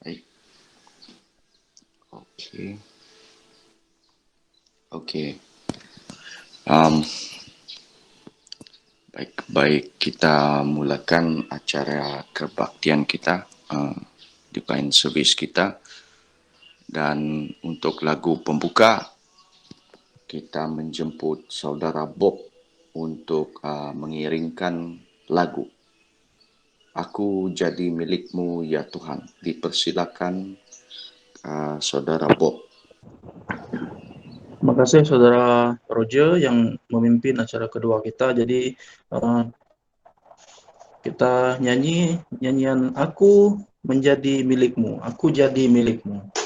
Baik, oke, oke. Um, baik, kita mulakan acara kebaktian kita di Pine Service kita. Dan untuk lagu pembuka, kita menjemput saudara Bob untuk mengiringkan lagu Aku Jadi Milikmu Ya Tuhan. Dipersilakan saudara Bob. Terima kasih Saudara Roger yang memimpin acara kedua kita. Jadi kita nyanyi nyanyian Aku Menjadi Milikmu, Aku Jadi Milikmu.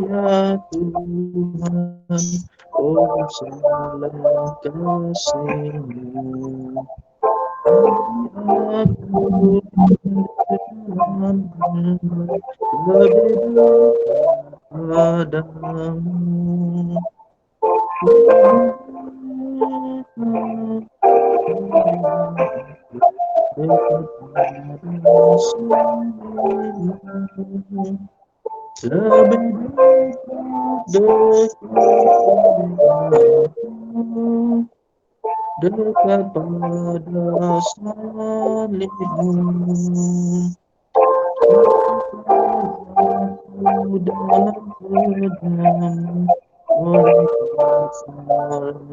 Ya Tuhan, oh salah kasih-Mu, aku lebih padamu. Dekat pada salibmu, aku dalam pedang oleh keselamatan.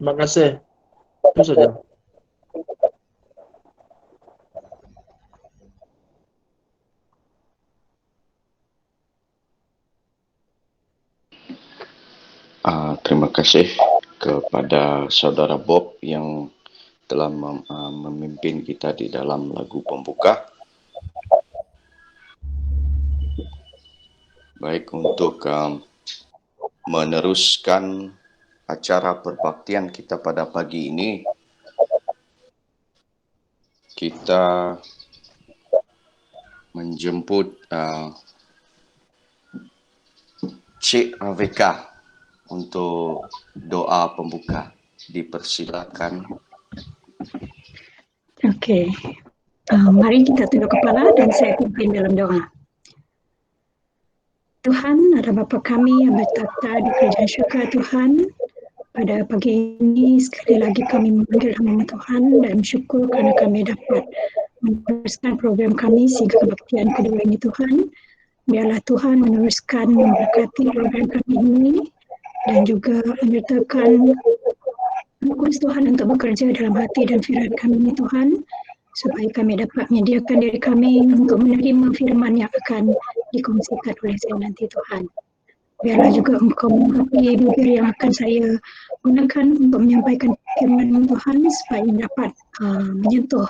Terima kasih. Itu saja. Terima kasih kepada saudara Bob yang telah memimpin kita di dalam lagu pembuka. Baik, untuk meneruskan acara perbaktian kita pada pagi ini, kita menjemput Cik Raveka untuk doa pembuka. Dipersilakan. Oke, mari kita tunduk kepala dan saya pimpin dalam doa. Tuhan, ada Bapa kami yang bertata di kerajaan syurga Tuhan. Pada pagi ini sekali lagi kami memanggil nama Tuhan dan bersyukur kerana kami dapat meneruskan program kami sehingga kebaktian kedua ini Tuhan. Biarlah Tuhan meneruskan memberkati program kami ini dan juga menyertakan Kudus Tuhan untuk bekerja dalam hati dan fikiran kami ini Tuhan, supaya kami dapat menyediakan diri kami untuk menerima firman yang akan dikongsikan oleh saya nanti Tuhan. Biarlah juga Engkau mengurapi bibir yang akan saya gunakan untuk menyampaikan firman Tuhan supaya dapat menyentuh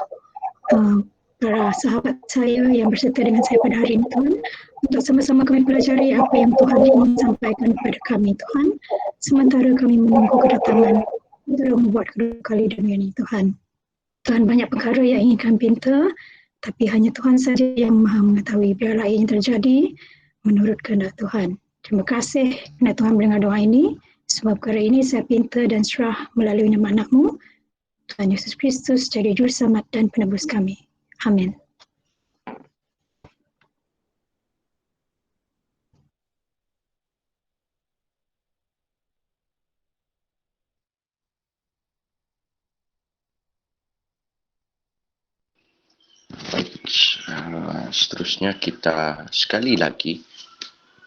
para sahabat saya yang berserta dengan saya pada hari ini Tuhan, untuk sama-sama kami pelajari apa yang Tuhan ingin sampaikan kepada kami Tuhan, sementara kami menunggu kedatangan untuk membuat kedua kali dunia ini Tuhan. Tuhan, banyak perkara yang ingin kami pinta, tapi hanya Tuhan saja yang maha mengetahui. Biarlah ini terjadi menurut kehendak Tuhan. Terima kasih kerana Tuhan mendengar doa ini. Sebab perkara ini saya pinta dan serah melalui nama anak-Mu, Tuhan Yesus Kristus, jadi juru selamat dan penebus kami. Amin. Seterusnya kita sekali lagi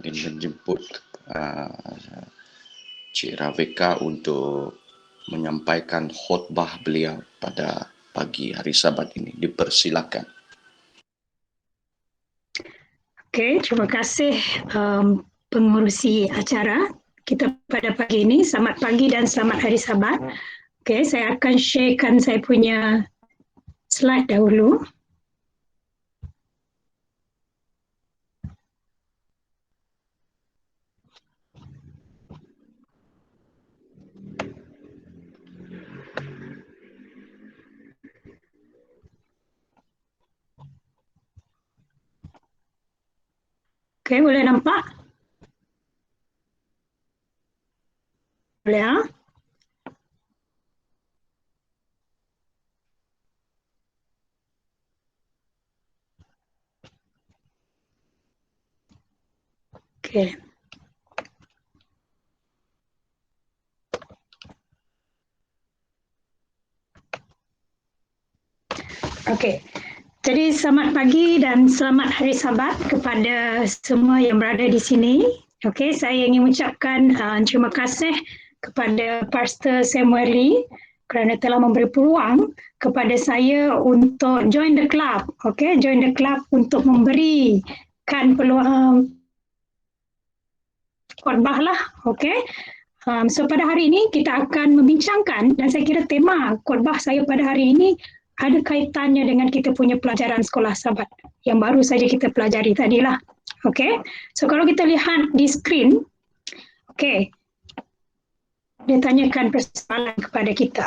ingin menjemput Cik Raveka untuk menyampaikan khutbah beliau pada pagi hari Sabat ini. Dipersilakan. Okey, terima kasih pengurusi acara kita pada pagi ini. Selamat pagi dan selamat hari Sabat. Okey, saya akan sharekan saya punya slide dahulu. Okey, boleh nampak? Boleh ya? Okey. Okey. Jadi selamat pagi dan selamat hari Sabat kepada semua yang berada di sini. Okey, saya ingin mengucapkan terima kasih kepada Pastor Samuel Lee kerana telah memberi peluang kepada saya untuk join the club. Okey, join the club untuk memberikan peluang khotbah lah. Okey. So pada hari ini kita akan membincangkan dan saya kira tema khotbah saya pada hari ini ada kaitannya dengan kita punya pelajaran sekolah Sabat yang baru saja kita pelajari tadilah. Okey. So kalau kita lihat di skrin, okey. Dia tanyakan persoalan kepada kita.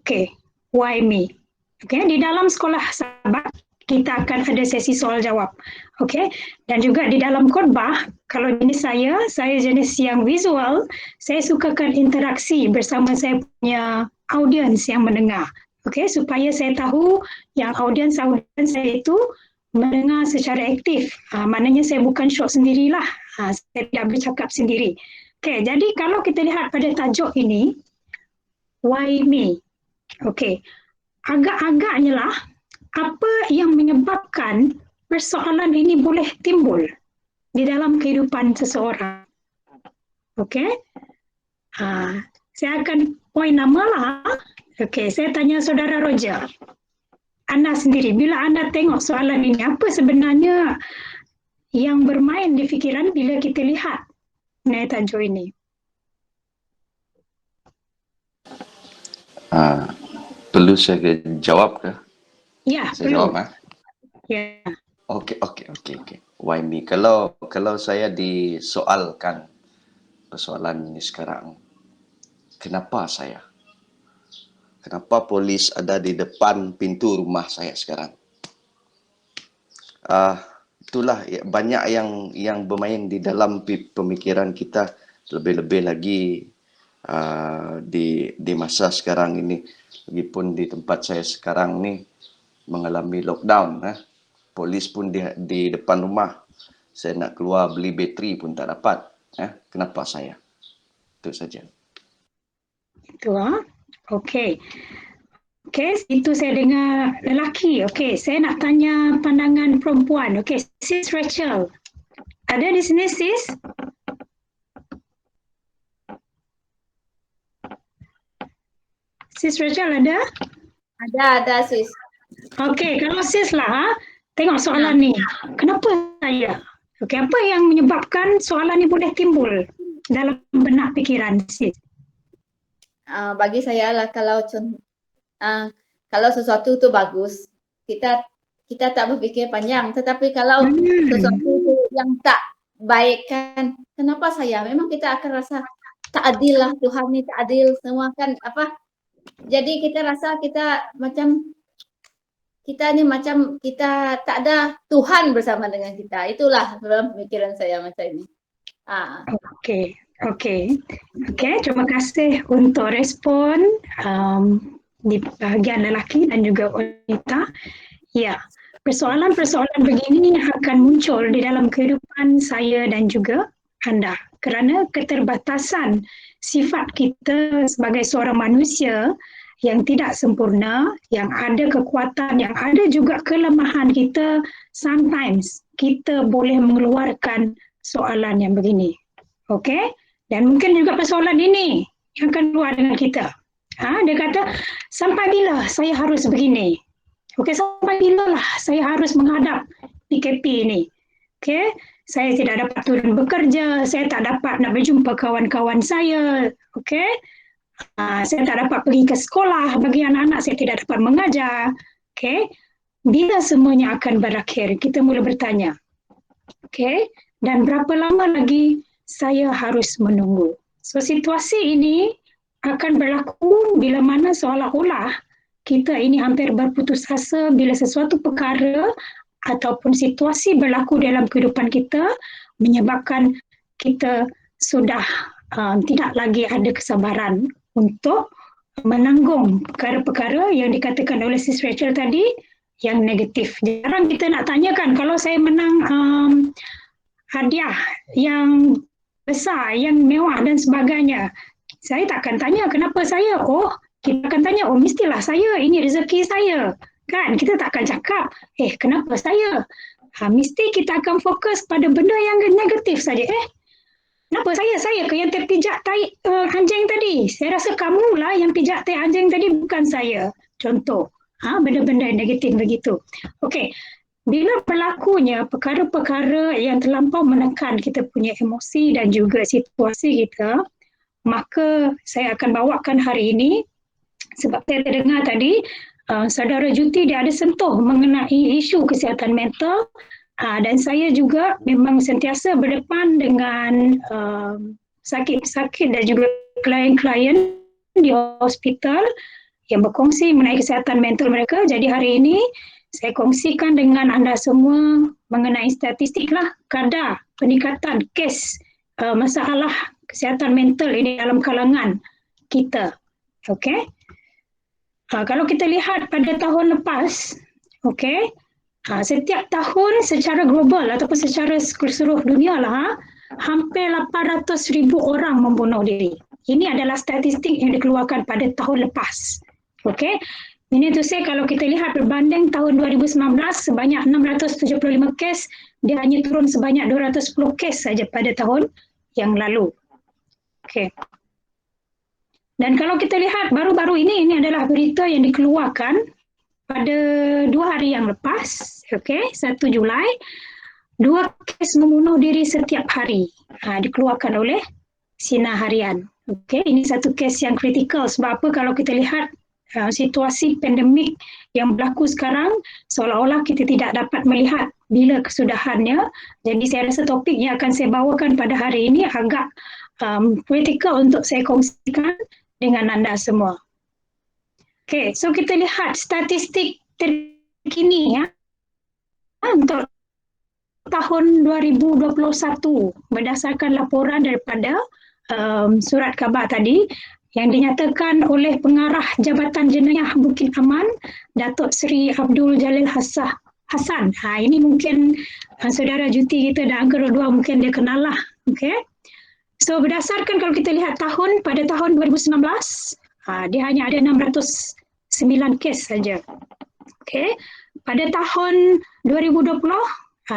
Okey, why me? Okey, di dalam sekolah Sabat kita akan ada sesi soal jawab. Okey, dan juga di dalam khotbah, kalau jenis saya jenis yang visual, saya sukakan interaksi bersama saya punya audiens yang mendengar. Okey, supaya saya tahu yang audiens saya itu mendengar secara aktif. Maknanya saya bukan shot sendirilah. Saya tidak bercakap sendiri. Okey, jadi kalau kita lihat pada tajuk ini, why me? Okey, agak-agaknya lah apa yang menyebabkan persoalan ini boleh timbul di dalam kehidupan seseorang. Okey, saya akan point nama lah. Okey, saya tanya saudara Roger. Anda sendiri, bila anda tengok soalan ini, apa sebenarnya yang bermain di fikiran bila kita lihat mengenai tajuk ini? Perlu saya jawab ke? Ya, Saya perlu. jawab. Ya. Okey. Why me? Kalau saya disoalkan persoalan ini sekarang, kenapa saya? Kenapa polis ada di depan pintu rumah saya sekarang? Itulah banyak yang bermain di dalam pemikiran kita, lebih-lebih lagi di masa sekarang ini. Lagipun di tempat saya sekarang ni mengalami lockdown, polis pun di depan rumah. Saya nak keluar beli bateri pun tak dapat. Kenapa saya? Itu saja. Itu Okey. Okey, itu saya dengar lelaki. Okey, saya nak tanya pandangan perempuan. Okey, Sis Rachel. Ada di sini, Sis? Sis Rachel ada? Ada sis. Okey, kalau Sis lah, tengok soalan ni. Kenapa saya? Okey, apa yang menyebabkan soalan ni boleh timbul dalam benak fikiran Sis? Bagi saya lah kalau sesuatu tu bagus, kita tak berfikir panjang. Tetapi kalau sesuatu tu yang tak baik kan, kenapa saya? Memang kita akan rasa tak adil lah, Tuhan ni tak adil semua kan apa. Jadi kita rasa kita tak ada Tuhan bersama dengan kita. Itulah dalam pemikiran saya macam ini. Okey, terima kasih untuk respon di bahagian lelaki dan juga wanita. Ya, persoalan-persoalan begini akan muncul di dalam kehidupan saya dan juga anda kerana keterbatasan sifat kita sebagai seorang manusia yang tidak sempurna, yang ada kekuatan, yang ada juga kelemahan kita. Sometimes kita boleh mengeluarkan soalan yang begini. Okey? Dan mungkin juga persoalan ini yang akan keluar dengan kita. Dia kata, sampai bila saya harus begini? Okey, sampai bila lah saya harus menghadap PKP ini? Okey, saya tidak dapat turun bekerja, saya tak dapat nak berjumpa kawan-kawan saya. Okey, saya tak dapat pergi ke sekolah, bagi anak-anak saya tidak dapat mengajar. Okey, bila semuanya akan berakhir? Kita mula bertanya. Okey, dan berapa lama lagi saya harus menunggu? So, situasi ini akan berlaku bila mana seolah-olah kita ini hampir berputus asa bila sesuatu perkara ataupun situasi berlaku dalam kehidupan kita menyebabkan kita sudah tidak lagi ada kesabaran untuk menanggung perkara-perkara yang dikatakan oleh Sis Rachel tadi yang negatif. Jarang kita nak tanyakan kalau saya menang hadiah yang besar, yang mewah dan sebagainya. Saya tak akan tanya kenapa saya. Kita akan tanya, mestilah saya, ini rezeki saya. Kan? Kita tak akan cakap, kenapa saya? Mesti kita akan fokus pada benda yang negatif saja. Kenapa saya? Saya ke yang terpijak tai anjing tadi? Saya rasa kamulah yang pijak tai anjing tadi, bukan saya. Contoh, benda-benda negatif begitu. Okey. Bila berlakunya perkara-perkara yang terlampau menekan kita punya emosi dan juga situasi kita, maka saya akan bawakan hari ini, sebab saya terdengar tadi, saudara Juti dia ada sentuh mengenai isu kesihatan mental, dan saya juga memang sentiasa berdepan dengan sakit-sakit dan juga klien-klien di hospital yang berkongsi mengenai kesihatan mental mereka. Jadi hari ini, saya kongsikan dengan anda semua mengenai statistik lah kadar peningkatan kes masalah kesihatan mental ini dalam kalangan kita. Okey. Kalau kita lihat pada tahun lepas, okey, setiap tahun secara global ataupun secara seluruh dunia lah, hampir 800,000 orang membunuh diri. Ini adalah statistik yang dikeluarkan pada tahun lepas. Okey. Ini tu saya kalau kita lihat berbanding tahun 2019 sebanyak 675 kes, dia hanya turun sebanyak 210 kes saja pada tahun yang lalu. Okey. Dan kalau kita lihat baru-baru ini adalah berita yang dikeluarkan pada 2 hari yang lepas, okey, 1 Julai, 2 kes membunuh diri setiap hari dikeluarkan oleh Sinar Harian. Okey, ini satu kes yang kritikal. Sebab apa? Kalau kita lihat situasi pandemik yang berlaku sekarang, seolah-olah kita tidak dapat melihat bila kesudahannya. Jadi saya rasa topik yang akan saya bawakan pada hari ini agak kritikal untuk saya kongsikan dengan anda semua. Okay, so kita lihat statistik terkini untuk tahun 2021 berdasarkan laporan daripada surat khabar tadi yang dinyatakan oleh pengarah Jabatan Jenayah Bukit Aman, Datuk Seri Abdul Jalil Hassah Hasan. Ini mungkin saudara juti kita dan Uncle Rodwa mungkin dia kenal lah. Okay. So berdasarkan kalau kita lihat pada tahun 2019, dia hanya ada 609 kes saja. Okay. Pada tahun 2020,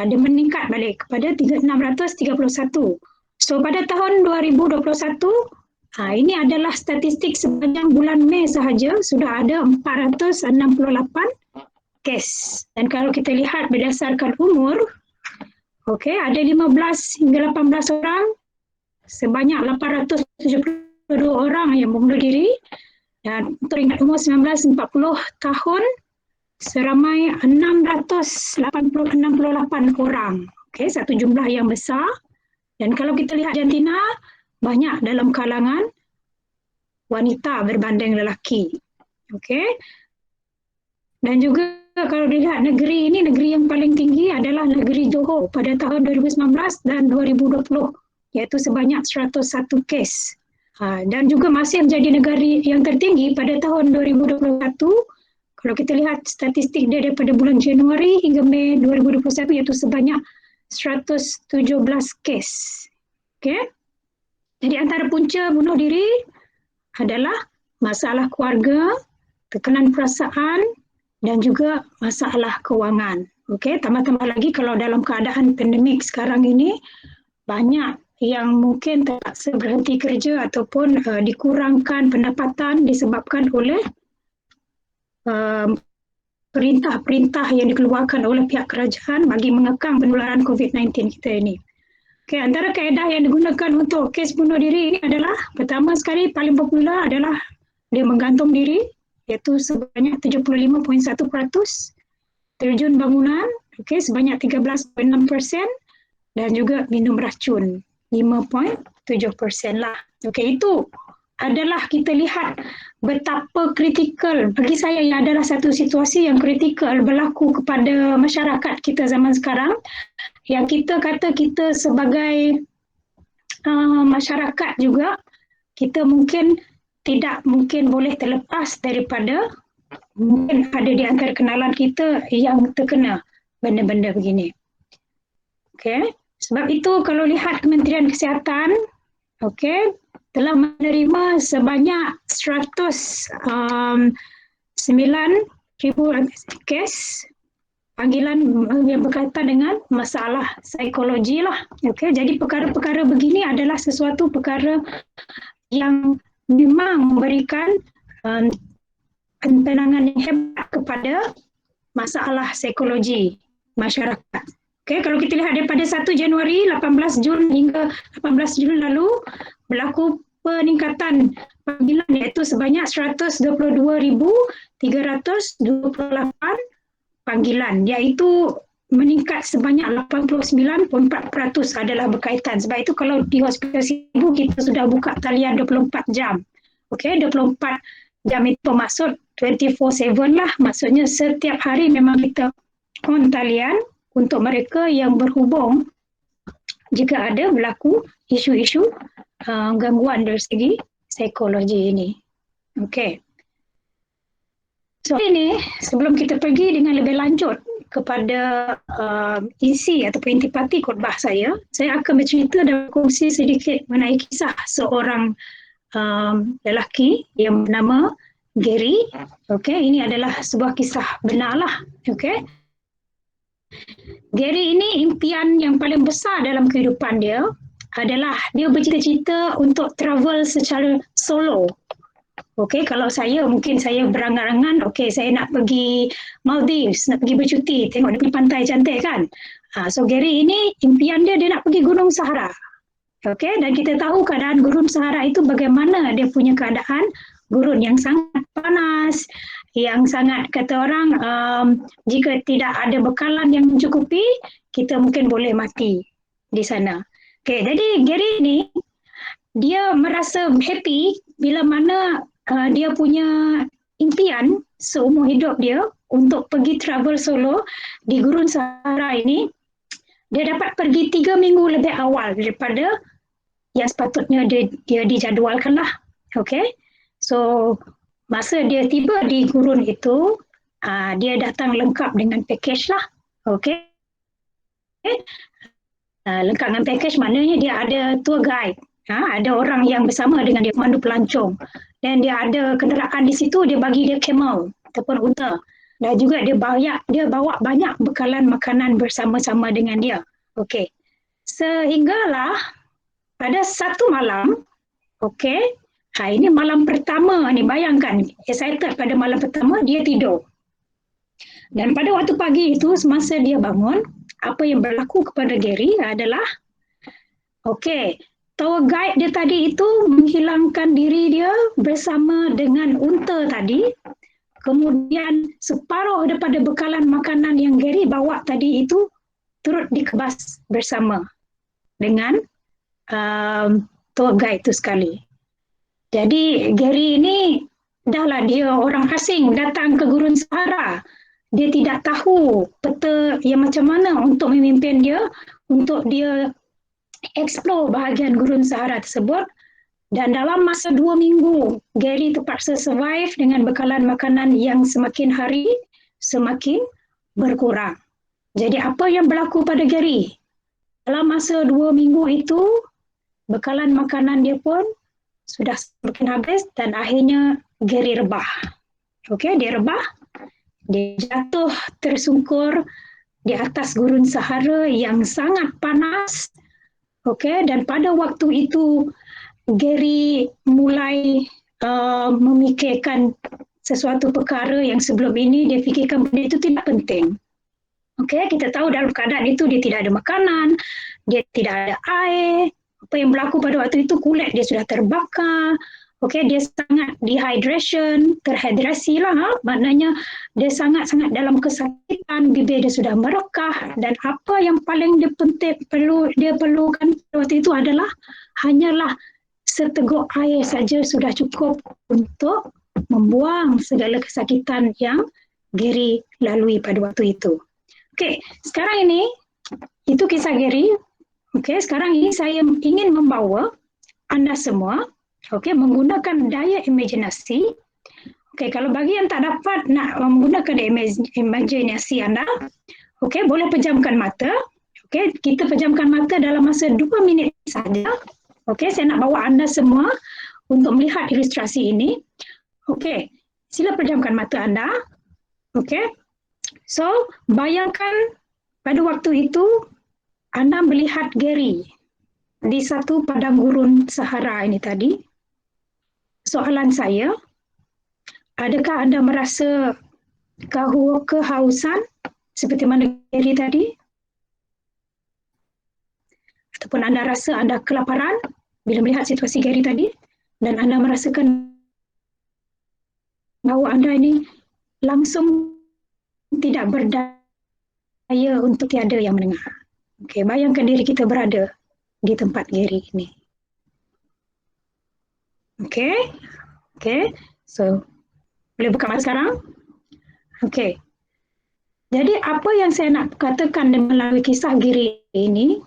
dia meningkat balik kepada 631. So pada tahun 2021, ini adalah statistik sepanjang bulan Mei sahaja sudah ada 468 kes. Dan kalau kita lihat berdasarkan umur, ada 15 hingga 18 orang, sebanyak 872 orang yang membunuh diri, dan untuk tingkat umur 19-40 tahun seramai 668 orang. Satu jumlah yang besar. Dan kalau kita lihat Argentina, banyak dalam kalangan wanita berbanding lelaki. Dan juga kalau dilihat negeri ini, negeri yang paling tinggi adalah negeri Johor pada tahun 2019 dan 2020, iaitu sebanyak 101 kes. Dan juga masih menjadi negara yang tertinggi pada tahun 2021. Kalau kita lihat statistik dia daripada bulan Januari hingga Mei 2021, iaitu sebanyak 117 kes. Jadi antara punca bunuh diri adalah masalah keluarga, tekanan perasaan, dan juga masalah kewangan. Tambah-tambah lagi kalau dalam keadaan pandemik sekarang ini, banyak yang mungkin terpaksa berhenti kerja ataupun dikurangkan pendapatan disebabkan oleh perintah-perintah yang dikeluarkan oleh pihak kerajaan bagi mengekang penularan COVID-19 kita ini. Antara kaedah yang digunakan untuk kes bunuh diri ini adalah, pertama sekali paling popular adalah dia menggantung diri, iaitu sebanyak 75.1%, terjun bangunan, sebanyak 13.6%, dan juga minum racun, 5.7% lah. Itu adalah kita lihat betapa kritikal, bagi saya yang adalah satu situasi yang kritikal berlaku kepada masyarakat kita zaman sekarang, yang kita kata kita sebagai masyarakat juga, kita tidak mungkin boleh terlepas daripada mungkin ada di antara kenalan kita yang terkena benda-benda begini. Sebab itu kalau lihat Kementerian Kesihatan, telah menerima sebanyak 109,000 kes panggilan yang berkaitan dengan masalah psikologi lah. Jadi perkara-perkara begini adalah sesuatu perkara yang memang memberikan penanganan yang hebat kepada masalah psikologi masyarakat. Kalau kita lihat daripada 1 Januari, 18 Jun hingga 18 Jun lalu, berlaku peningkatan panggilan iaitu sebanyak 122,328 panggilan, iaitu meningkat sebanyak 89.4% adalah berkaitan. Sebab itu kalau di Hospital Sibu kita sudah buka talian 24 jam. 24 jam itu bermaksud 24/7 lah. Maksudnya setiap hari memang kita on talian untuk mereka yang berhubung jika ada berlaku isu-isu gangguan dari segi psikologi ini. So ini sebelum kita pergi dengan lebih lanjut kepada isi ataupun intipati khutbah saya akan bercerita dan berkongsi sedikit mengenai kisah seorang lelaki yang bernama Gary. Ini adalah sebuah kisah benar lah. Gary ini impian yang paling besar dalam kehidupan dia adalah dia bercita-cita untuk travel secara solo. Kalau mungkin saya berangan-angan, saya nak pergi Maldives, nak pergi bercuti, tengok dia punya pantai cantik kan. So Gary ini impian dia nak pergi Gunung Sahara. Dan kita tahu keadaan Gurun Sahara itu bagaimana dia punya keadaan gurun yang sangat panas, yang sangat kata orang jika tidak ada bekalan yang mencukupi, kita mungkin boleh mati di sana. Jadi Gary ini dia merasa happy bila mana dia punya impian seumur hidup dia untuk pergi travel solo di Gurun Sahara ini. Dia dapat pergi 3 minggu lebih awal daripada yang sepatutnya dia dijadualkan lah. So masa dia tiba di gurun itu, dia datang lengkap dengan package lah. Okey. Lengkap dengan package maknanya dia ada tour guide. Ada orang yang bersama dengan dia, pemandu pelancong. Dan dia ada kenderaan di situ, dia bagi dia camel ataupun unta. Dan juga dia bawa banyak bekalan makanan bersama-sama dengan dia. Okey. Sehinggalah pada satu malam, okey, ini malam pertama ni, bayangkan, excited pada malam pertama, dia tidur. Dan pada waktu pagi itu, semasa dia bangun, apa yang berlaku kepada Gary adalah, okey, tour guide dia tadi itu menghilangkan diri dia bersama dengan unta tadi. Kemudian separuh daripada bekalan makanan yang Gary bawa tadi itu turut dikebas bersama dengan tour guide itu sekali. Jadi Gary ini dahlah dia orang asing datang ke Gurun Sahara. Dia tidak tahu peta yang macam mana untuk memimpin dia, untuk dia explore bahagian Gurun Sahara tersebut. Dan dalam masa 2 minggu, Gary terpaksa survive dengan bekalan makanan yang semakin hari semakin berkurang. Jadi apa yang berlaku pada Gary? Dalam masa 2 minggu itu, bekalan makanan dia pun sudah semakin habis dan akhirnya Gary rebah. Okey, dia rebah. Dia jatuh tersungkur di atas Gurun Sahara yang sangat panas. Okey, dan pada waktu itu Gary mulai memikirkan sesuatu perkara yang sebelum ini dia fikirkan benda itu tidak penting. Okey, kita tahu dalam keadaan itu dia tidak ada makanan, dia tidak ada air. Apa yang berlaku pada waktu itu, kulit dia sudah terbakar. Okey, dia sangat dehydration, terhidrasi lah. Maknanya dia sangat-sangat dalam kesakitan, bibir dia sudah merekah, dan apa yang paling dia perlukan waktu itu adalah hanyalah seteguk air saja sudah cukup untuk membuang segala kesakitan yang Gary lalui pada waktu itu. Okey, sekarang ini itu kisah Gary. Okey, sekarang ini saya ingin membawa anda semua, okey, menggunakan daya imajinasi. Okey, kalau bagi yang tak dapat nak menggunakan imajinasi anda, okey, boleh pejamkan mata. Okey, kita pejamkan mata dalam masa 2 minit saja. Okey, saya nak bawa anda semua untuk melihat ilustrasi ini. Okey, sila pejamkan mata anda. Okey, so bayangkan pada waktu itu anda melihat Gary di satu padang gurun Sahara ini tadi. Soalan saya, adakah anda merasa kehausan seperti mana Gary tadi? Ataupun anda rasa anda kelaparan bila melihat situasi Gary tadi, dan anda merasakan bahawa anda ini langsung tidak berdaya untuk tiada yang mendengar. Okey, bayangkan diri kita berada di tempat Gary ini. Okey, so boleh buka mata sekarang? Okey, jadi apa yang saya nak katakan melalui kisah Gary ini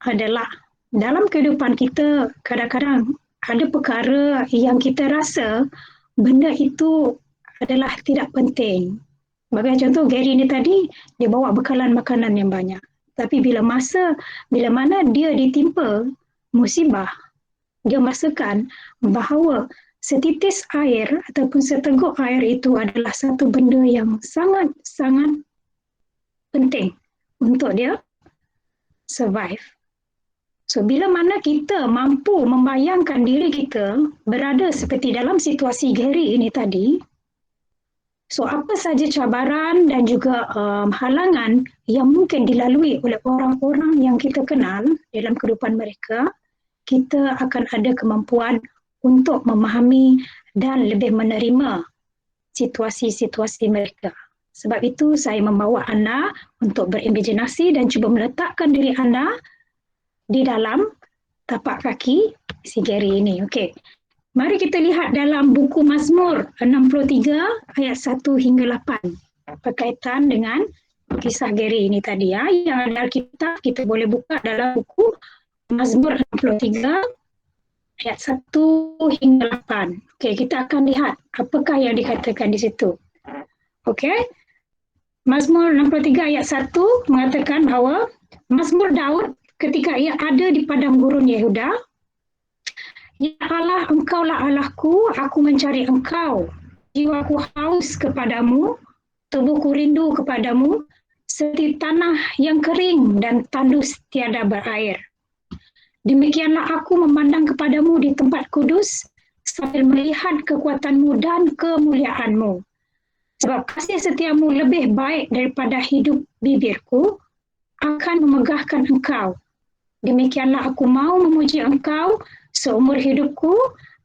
adalah dalam kehidupan kita kadang-kadang ada perkara yang kita rasa benda itu adalah tidak penting. Bagi contoh Gary ni tadi, dia bawa bekalan makanan yang banyak. Tapi bila mana dia ditimpa musibah, dia merasakan bahawa setitis air ataupun seteguk air itu adalah satu benda yang sangat-sangat penting untuk dia survive. So, bila mana kita mampu membayangkan diri kita berada seperti dalam situasi Gary ini tadi, so apa saja cabaran dan juga halangan yang mungkin dilalui oleh orang-orang yang kita kenal dalam kehidupan mereka, kita akan ada kemampuan untuk memahami dan lebih menerima situasi-situasi mereka. Sebab itu saya membawa anda untuk berimajinasi dan cuba meletakkan diri anda di dalam tapak kaki si Gary ini. Okey. Mari kita lihat dalam buku Mazmur 63 ayat 1 hingga 8 berkaitan dengan kisah Gary ini tadi ya. Yang ada Alkitab kita boleh buka dalam buku Mazmur 63 ayat 1 hingga 8. Okey, kita akan lihat apakah yang dikatakan di situ. Okey. Mazmur 63 ayat 1 mengatakan bahawa Mazmur Daud ketika ia ada di padang gurun Yehuda, Ya Allah, Engkaulah Allahku, aku mencari Engkau. Jiwaku haus kepadamu, tubuhku rindu kepadamu, seperti tanah yang kering dan tandus tiada berair. Demikianlah aku memandang kepadamu di tempat kudus, sambil melihat kekuatanmu dan kemuliaanmu. Sebab kasih setiamu lebih baik daripada hidup bibirku, akan memegahkan engkau. Demikianlah aku mau memuji engkau seumur hidupku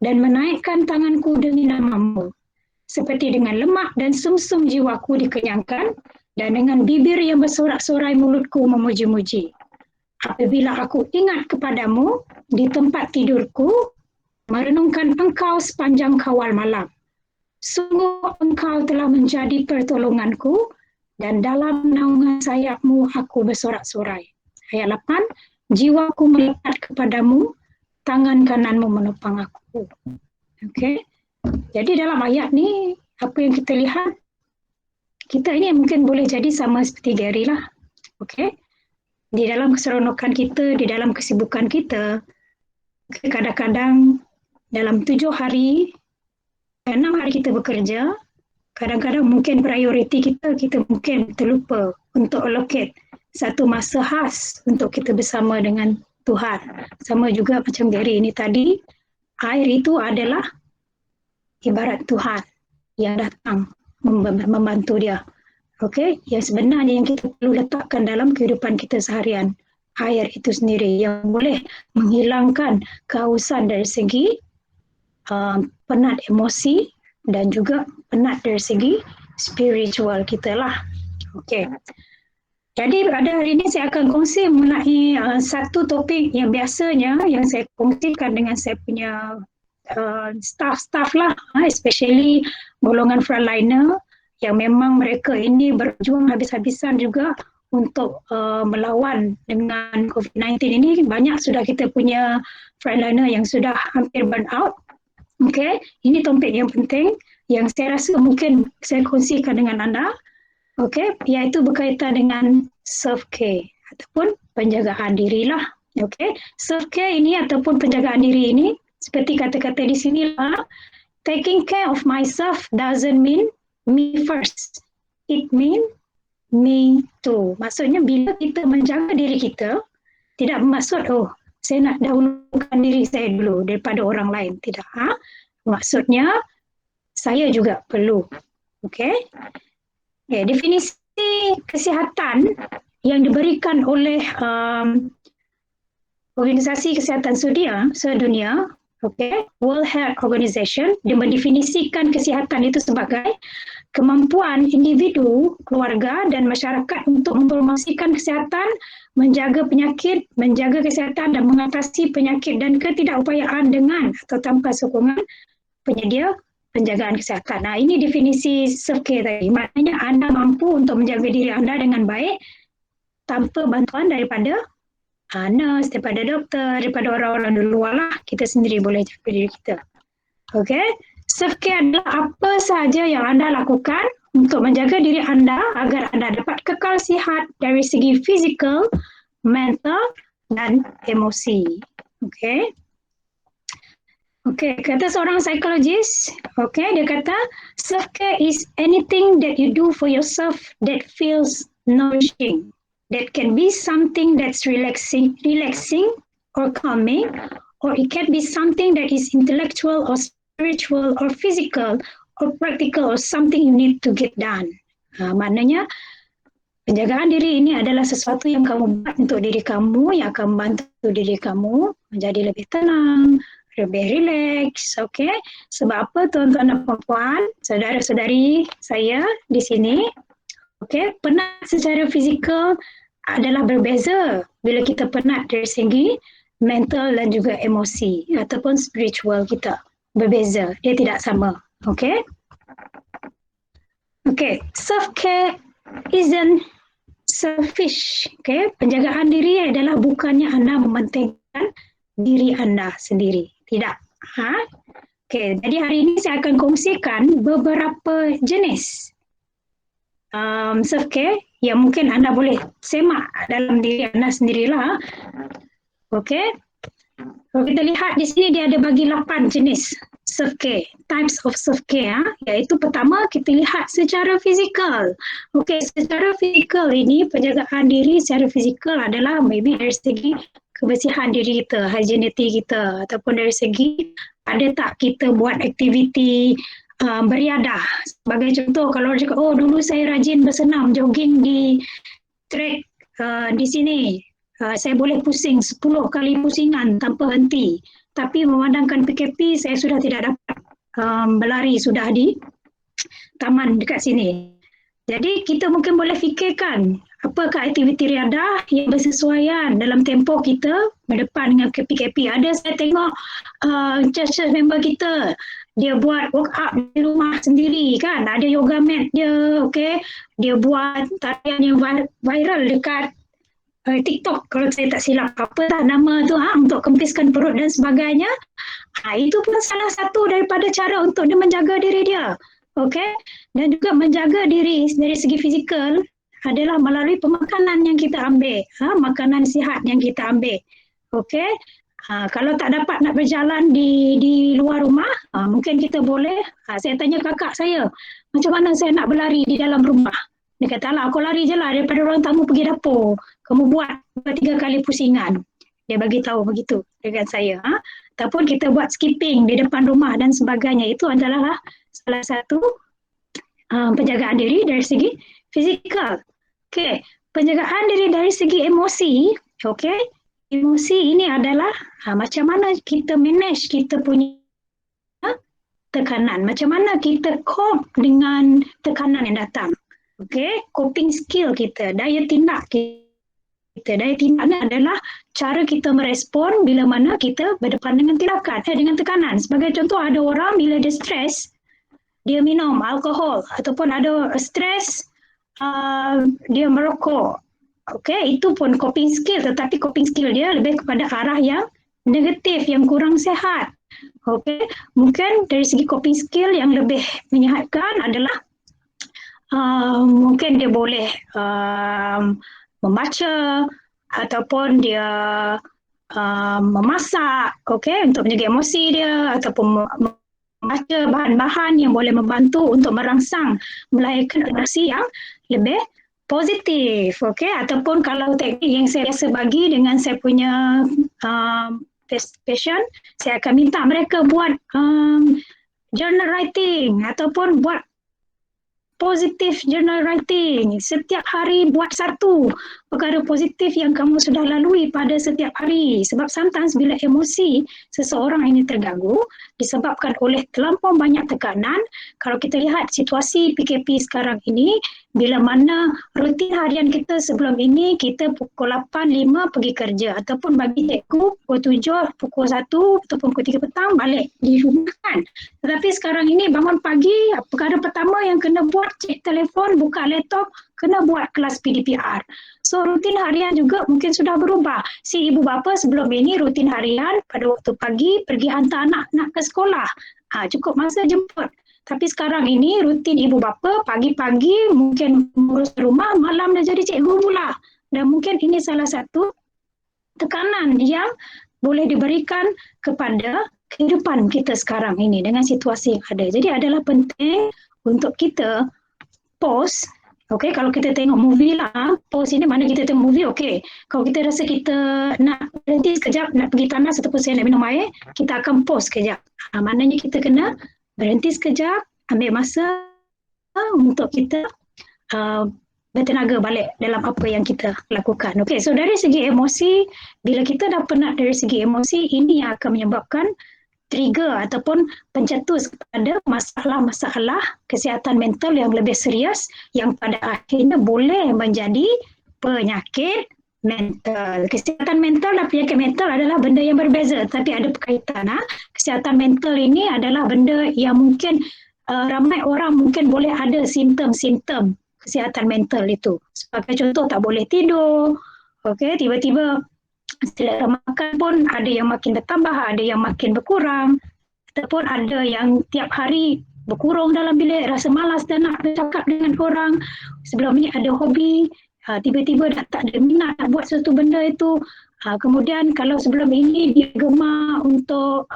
dan menaikkan tanganku demi namamu. Seperti dengan lemak dan sumsum jiwaku dikenyangkan, dan dengan bibir yang bersorak-sorai mulutku memuji-muji. Apabila aku ingat kepadamu di tempat tidurku, merenungkan engkau sepanjang kawal malam. Sungguh engkau telah menjadi pertolonganku, dan dalam naungan sayapmu aku bersorak-sorai. Ayat 8, jiwaku melekat kepadamu, tangan kananmu menopang aku. Okey. Jadi dalam ayat ni, apa yang kita lihat, kita ini mungkin boleh jadi sama seperti Gary lah. Okey. Di dalam keseronokan kita, di dalam kesibukan kita, kadang-kadang dalam 7 hari, 6 hari kita bekerja, kadang-kadang mungkin prioriti kita mungkin terlupa untuk allocate satu masa khas untuk kita bersama dengan Tuhan. Sama juga macam Gary ini tadi, air itu adalah ibarat Tuhan yang datang membantu dia. Okey, yang sebenarnya yang kita perlu letakkan dalam kehidupan kita seharian, air itu sendiri yang boleh menghilangkan kehausan dari segi penat emosi dan juga penat dari segi spiritual kita lah. Okey. Jadi pada hari ini saya akan kongsi mengenai satu topik yang biasanya yang saya kongsikan dengan saya punya staff lah, especially golongan frontliner yang memang mereka ini berjuang habis-habisan juga untuk melawan dengan COVID-19 ini. Banyak sudah kita punya frontliner yang sudah hampir burn out. Okey, ini topik yang penting yang saya rasa mungkin saya kongsikan dengan anda. Okey, iaitu berkaitan dengan self-care ataupun penjagaan diri lah. Okey, self-care ini ataupun penjagaan diri ini seperti kata-kata di sini lah, taking care of myself doesn't mean me first. It mean me too. Maksudnya bila kita menjaga diri kita, tidak bermaksud saya nak dahulukan diri saya dulu daripada orang lain. Tidak. Maksudnya saya juga perlu. Okey. Definisi kesihatan yang diberikan oleh Organisasi Kesihatan Sedunia, World Health Organization, dia mendefinisikan kesihatan itu sebagai kemampuan individu, keluarga dan masyarakat untuk mempromosikan kesihatan, menjaga penyakit, menjaga kesihatan dan mengatasi penyakit dan ketidakupayaan dengan atau tanpa sokongan penyedia penjagaan kesihatan. Nah, ini definisi self-care tadi. Maknanya anda mampu untuk menjaga diri anda dengan baik tanpa bantuan daripada nurse, daripada doktor, daripada orang-orang di luar lah. Kita sendiri boleh jaga diri kita. Okey. Self-care adalah apa sahaja yang anda lakukan untuk menjaga diri anda agar anda dapat kekal sihat dari segi fizikal, mental dan emosi. Okey. Okey, kata seorang psikologis, dia kata self-care is anything that you do for yourself that feels nourishing. That can be something that's relaxing or calming, or it can be something that is intellectual or spiritual or physical or practical or something you need to get done. Maknanya penjagaan diri ini adalah sesuatu yang kamu buat untuk diri kamu, yang akan membantu diri kamu menjadi lebih tenang, lebih relax. Okey. Sebab apa tuan-tuan dan puan-puan, saudara-saudari saya di sini, penat secara fizikal adalah berbeza bila kita penat dari segi mental dan juga emosi ataupun spiritual kita. Berbeza, dia tidak sama. Okey. Self-care isn't selfish. Penjagaan diri adalah bukannya anda mementingkan diri anda sendiri. Tidak. Jadi hari ini saya akan kongsikan beberapa jenis self-care yang mungkin anda boleh semak dalam diri anda sendirilah. Okey. Kalau kita lihat di sini dia ada bagi 8 jenis self-care, types of self-care, iaitu pertama kita lihat secara fizikal. Okey, secara fizikal ini penjagaan diri secara fizikal adalah maybe dari segi kebersihan diri kita, hygienity kita, ataupun dari segi ada tak kita buat aktiviti beriadah. Sebagai contoh, kalau cakap, oh dulu saya rajin bersenam, jogging di track di sini, saya boleh pusing 10 kali pusingan tanpa henti. Tapi memandangkan PKP, saya sudah tidak dapat berlari, sudah di taman dekat sini. Jadi kita mungkin boleh fikirkan apakah aktiviti riadah yang bersesuaian dalam tempoh kita berdepan dengan PKP. Ada saya tengok church member kita, dia buat workout di rumah sendiri kan, ada yoga mat dia, okey, dia buat tarian yang viral dekat TikTok kalau saya tak silap, apa tak nama tu, untuk kempiskan perut dan sebagainya. Itu pun salah satu daripada cara untuk dia menjaga diri dia. Okey, dan juga menjaga diri dari segi fizikal adalah melalui pemakanan yang kita ambil, makanan sihat yang kita ambil. Okey, kalau tak dapat nak berjalan di luar rumah, mungkin kita boleh, saya tanya kakak saya, macam mana saya nak berlari di dalam rumah? Dia kata, lah aku lari je lah daripada orang tamu pergi dapur. Kamu buat 2-3 kali pusingan. Dia bagi tahu begitu dengan saya. Ataupun kita buat skipping di depan rumah dan sebagainya. Itu adalah salah satu penjagaan diri dari segi fizikal. Okey, penjagaan diri dari segi emosi. Okey, emosi ini adalah macam mana kita manage kita punya tekanan. Macam mana kita cope dengan tekanan yang datang. Okey, coping skill kita, daya tindak kita. Daya tindak ni adalah cara kita merespon bila mana kita berdepan dengan tindakan, dengan tekanan. Sebagai contoh, ada orang bila dia stres, dia minum alkohol, ataupun ada stres, dia merokok. Okey, itu pun coping skill, tetapi coping skill dia lebih kepada arah yang negatif, yang kurang sihat. Okey, mungkin dari segi coping skill yang lebih menyihatkan adalah mungkin dia boleh membaca ataupun dia memasak, okey, untuk menjaga emosi dia, ataupun membaca bahan-bahan yang boleh membantu untuk merangsang melahirkan emosi yang lebih positif, okey. Ataupun kalau teknik yang saya biasa bagi dengan saya punya patient, saya akan minta mereka buat journal writing ataupun buat positif journal writing. Setiap hari buat satu perkara positif yang kamu sudah lalui pada setiap hari. Sebab sometimes bila emosi seseorang ini terganggu disebabkan oleh terlampau banyak tekanan. Kalau kita lihat situasi PKP sekarang ini, bila mana rutin harian kita sebelum ini kita pukul 8.05 pergi kerja, ataupun bagi cikgu pukul 7, pukul 1 ataupun pukul 3 petang balik di rumah kan. Tetapi sekarang ini bangun pagi, perkara pertama yang kena buat cek telefon, buka laptop, kena buat kelas PDPR. So rutin harian juga mungkin sudah berubah. Si ibu bapa sebelum ini rutin harian pada waktu pagi pergi hantar anak-anak ke sekolah. Cukup masa jemput. Tapi sekarang ini rutin ibu bapa pagi-pagi mungkin mengurus rumah, malam dah jadi cikgu pula. Dan mungkin ini salah satu tekanan yang boleh diberikan kepada kehidupan kita sekarang ini dengan situasi yang ada. Jadi adalah penting untuk kita pause. Okey, kalau kita tengok movie lah, pause ini mana kita tengok movie, okey. Kalau kita rasa kita nak berhenti sekejap, nak pergi tandas ataupun saya nak minum air, kita akan pause sekejap. Maknanya kita kena berhenti sekejap, ambil masa untuk kita bertenaga balik dalam apa yang kita lakukan. Okey, so dari segi emosi, bila kita dah penat dari segi emosi, ini yang akan menyebabkan trigger ataupun pencetus kepada masalah-masalah kesihatan mental yang lebih serius yang pada akhirnya boleh menjadi penyakit mental. Kesihatan mental dan penyakit mental adalah benda yang berbeza tapi ada berkaitan. Kesihatan mental ini adalah benda yang mungkin ramai orang mungkin boleh ada simptom-simptom kesihatan mental itu. Sebagai contoh, tak boleh tidur, okey, tiba-tiba selera makan pun ada yang makin bertambah, ada yang makin berkurang, ataupun ada yang tiap hari berkurung dalam bilik, rasa malas dan nak bercakap dengan orang. Sebelum ni ada hobi, tiba-tiba dah tak ada minat nak buat sesuatu benda itu. Kemudian kalau sebelum ini dia gemar untuk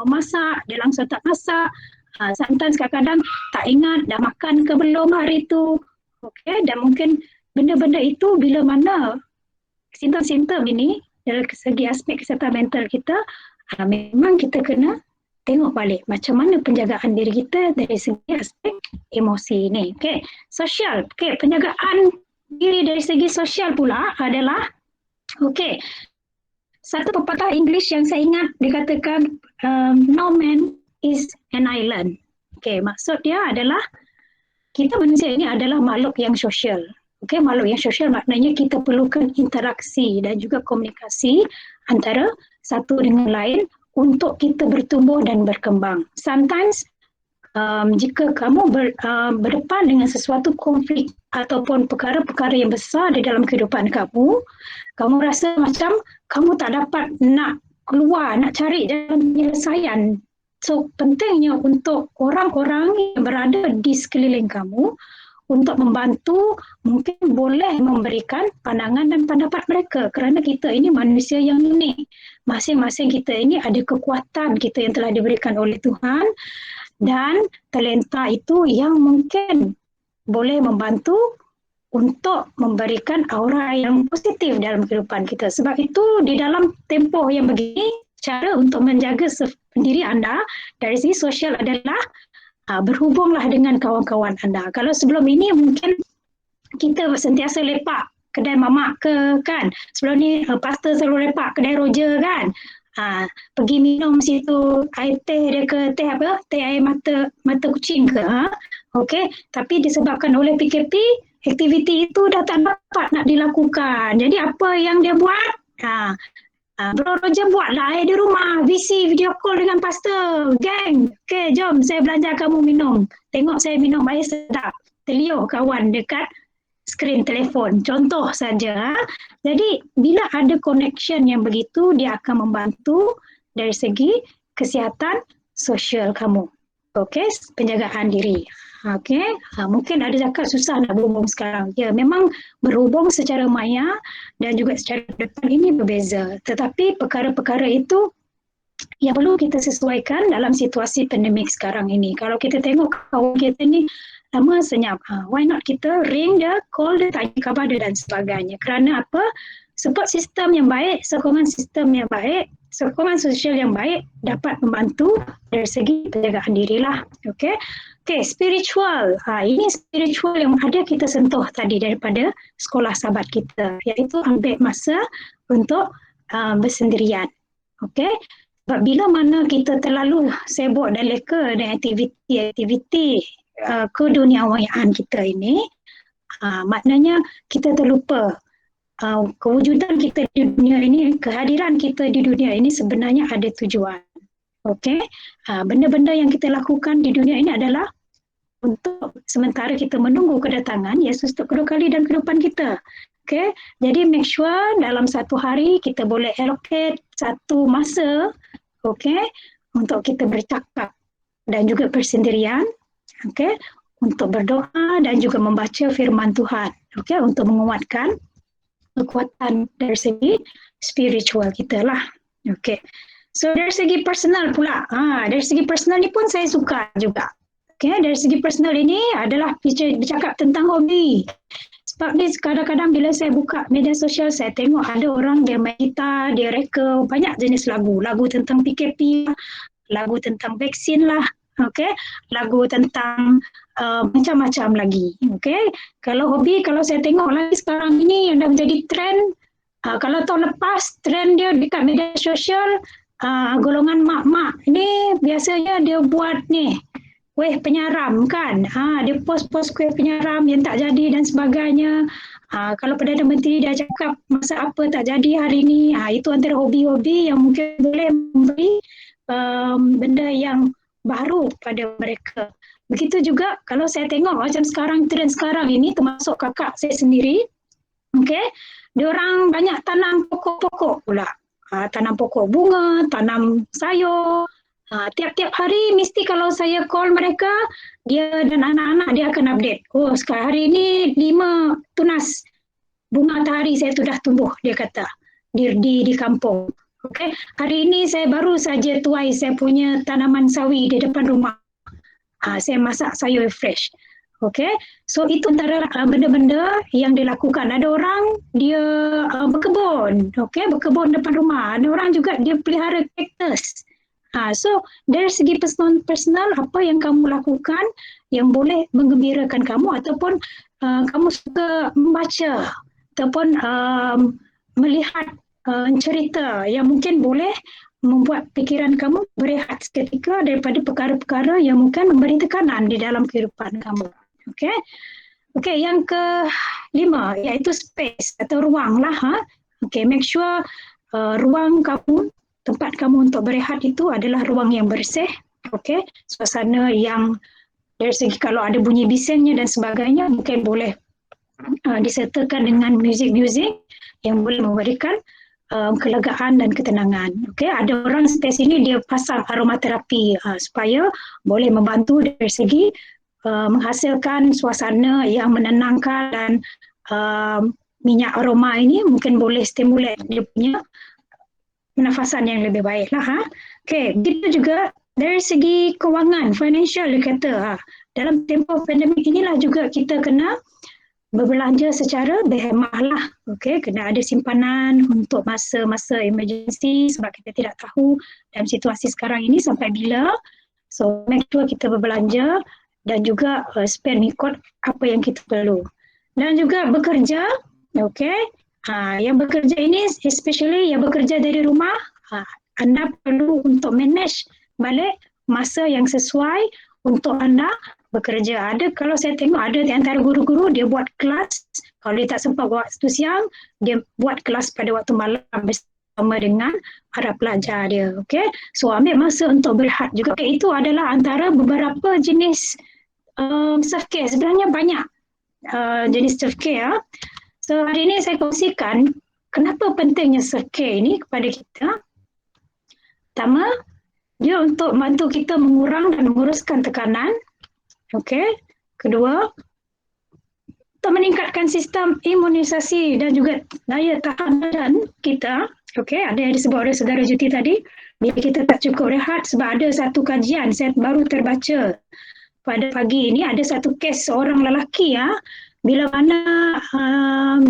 memasak, dia langsung tak masak. Sometimes kadang-kadang tak ingat dah makan ke belum hari itu. Okay? Dan mungkin benda-benda itu bila mana simptom-simptom ini dari segi aspek kesihatan mental kita, memang kita kena tengok balik macam mana penjagaan diri kita dari segi aspek emosi ni. Okay. Sosial. Okay. Penjagaan diri dari segi sosial pula adalah satu pepatah English yang saya ingat dikatakan no man is an island. Okay. Maksud dia adalah kita manusia ini adalah makhluk yang sosial. Okay, makhluk yang sosial maknanya kita perlukan interaksi dan juga komunikasi antara satu dengan lain untuk kita bertumbuh dan berkembang. Sometimes jika kamu berdepan dengan sesuatu konflik ataupun perkara-perkara yang besar di dalam kehidupan kamu, kamu rasa macam kamu tak dapat nak keluar, nak cari jalan penyelesaian. So pentingnya untuk orang-orang yang berada di sekeliling kamu untuk membantu, mungkin boleh memberikan pandangan dan pendapat mereka kerana kita ini manusia yang unik. Masing-masing kita ini ada kekuatan kita yang telah diberikan oleh Tuhan dan talenta itu yang mungkin boleh membantu untuk memberikan aura yang positif dalam kehidupan kita. Sebab itu di dalam tempoh yang begini, cara untuk menjaga diri anda dari segi sosial adalah berhubunglah dengan kawan-kawan anda. Kalau sebelum ini mungkin kita sentiasa lepak kedai mamak ke kan. Sebelum ni pastor selalu lepak kedai Roger kan. Pergi minum situ air teh dia ke teh apa? Teh air mata kucing ke. Okey, tapi disebabkan oleh PKP, aktiviti itu dah tak dapat nak dilakukan. Jadi apa yang dia buat? Bro Roger buatlah di rumah, VC, video call dengan pastor. Gang, okay, jom saya belanja kamu minum. Tengok saya minum air sedap. Terliuh kawan dekat skrin telefon. Contoh saja. Jadi bila ada connection yang begitu, dia akan membantu dari segi kesihatan sosial kamu. Okay, penjagaan diri. Okay, mungkin ada cakap susah nak berhubung sekarang. Ya, memang berhubung secara maya dan juga secara depan ini berbeza. Tetapi perkara-perkara itu yang perlu kita sesuaikan dalam situasi pandemik sekarang ini. Kalau kita tengok kawan kita ni lama senyap, why not kita ring dia, call dia, tanya khabar dia dan sebagainya. Kerana apa? Support sistem yang baik, sokongan sistem yang baik, sokongan sosial yang baik dapat membantu dari segi penjagaan dirilah. Okay. Okay, spiritual. Ini spiritual yang ada kita sentuh tadi daripada sekolah sahabat kita, iaitu ambil masa untuk bersendirian. Okay. Sebab bila mana kita terlalu sibuk dan leka dengan aktiviti-aktiviti keduniawaan kita ini, maknanya kita terlupa kewujudan kita di dunia ini, kehadiran kita di dunia ini sebenarnya ada tujuan. Okay. Benda-benda yang kita lakukan di dunia ini adalah untuk sementara kita menunggu kedatangan Yesus untuk kedua kali dalam kehidupan kita. Okay. Jadi make sure dalam satu hari kita boleh allocate satu masa, okay, untuk kita bercakap dan juga bersendirian, okay, untuk berdoa dan juga membaca firman Tuhan, okay, untuk menguatkan kekuatan dari segi spiritual kita lah. Okay. So dari segi personal pula, dari segi personal ni pun saya suka juga. Okay, dari segi personal ini adalah bercakap tentang hobi. Sebab ni kadang-kadang bila saya buka media sosial, saya tengok ada orang dia main gitar, dia reka banyak jenis lagu. Lagu tentang PKP, lagu tentang vaksin lah. Okay, lagu tentang macam-macam lagi. Okay, kalau hobi, kalau saya tengok lagi sekarang ini yang dah menjadi trend, kalau tahun lepas trend dia dekat media sosial, golongan mak-mak ni biasanya dia buat ni kuih penyaram kan, dia post-post kuih penyaram yang tak jadi dan sebagainya. Kalau Perdana Menteri dia cakap masa apa tak jadi hari ni, itu antara hobi-hobi yang mungkin boleh memberi benda yang baru pada mereka. Begitu juga kalau saya tengok macam sekarang, trend sekarang ini termasuk kakak saya sendiri, okay, diorang banyak tanam pokok-pokok pula. Tanam pokok bunga, tanam sayur, Tiap-tiap hari mesti kalau saya call mereka, dia dan anak-anak dia akan update. Oh, sekarang hari ini 5 tunas bunga matahari saya sudah tumbuh, dia kata, di kampung. Okay. Hari ini saya baru saja tuai saya punya tanaman sawi di depan rumah. Saya masak sayur fresh. Okay. So itu antara benda-benda yang dilakukan. Ada orang dia berkebun, okay, berkebun depan rumah. Ada orang juga dia pelihara cactus. So dari segi personal apa yang kamu lakukan yang boleh menggembirakan kamu, ataupun kamu suka membaca ataupun melihat cerita yang mungkin boleh membuat pikiran kamu berehat seketika daripada perkara-perkara yang mungkin memberi tekanan di dalam kehidupan kamu. Okay. Okay, yang kelima iaitu space atau ruang lah. Okay, make sure ruang kamu, tempat kamu untuk berehat itu adalah ruang yang bersih. Okay, suasana yang dari segi kalau ada bunyi bisingnya dan sebagainya mungkin boleh disertakan dengan muzik-muzik yang boleh memberikan kelegaan dan ketenangan. Okay, ada orang space ini dia pasang aromaterapi supaya boleh membantu dari segi menghasilkan suasana yang menenangkan, dan minyak aroma ini mungkin boleh stimulate dia punya pernafasan yang lebih baik lah. Okay, begitu juga dari segi kewangan, financial dia kata. Dalam tempoh pandemik inilah juga kita kena berbelanja secara berhemah lah. Okay, kena ada simpanan untuk masa-masa emergency sebab kita tidak tahu dalam situasi sekarang ini sampai bila. So make sure kita berbelanja dan juga spend ikut apa yang kita perlu. Dan juga bekerja, okay. Yang bekerja ini, especially yang bekerja dari rumah, anda perlu untuk manage balik masa yang sesuai untuk anda bekerja. Ada, kalau saya tengok ada di antara guru-guru dia buat kelas, kalau dia tak sempat buat waktu siang, dia buat kelas pada waktu malam bersama dengan para pelajar dia. Okay? So ambil masa untuk berehat juga. Okay, itu adalah antara beberapa jenis self-care. Sebenarnya banyak jenis self-care. So hari ini saya kongsikan kenapa pentingnya self-care ini kepada kita. Pertama, dia untuk membantu kita mengurang dan menguruskan tekanan. Okay. Kedua, untuk meningkatkan sistem imunisasi dan juga daya tahan badan kita. Okay, ada yang disebut oleh saudara Juti tadi, bila kita tak cukup rehat, sebab ada satu kajian saya baru terbaca pada pagi ini, ada satu kes seorang lelaki bila mana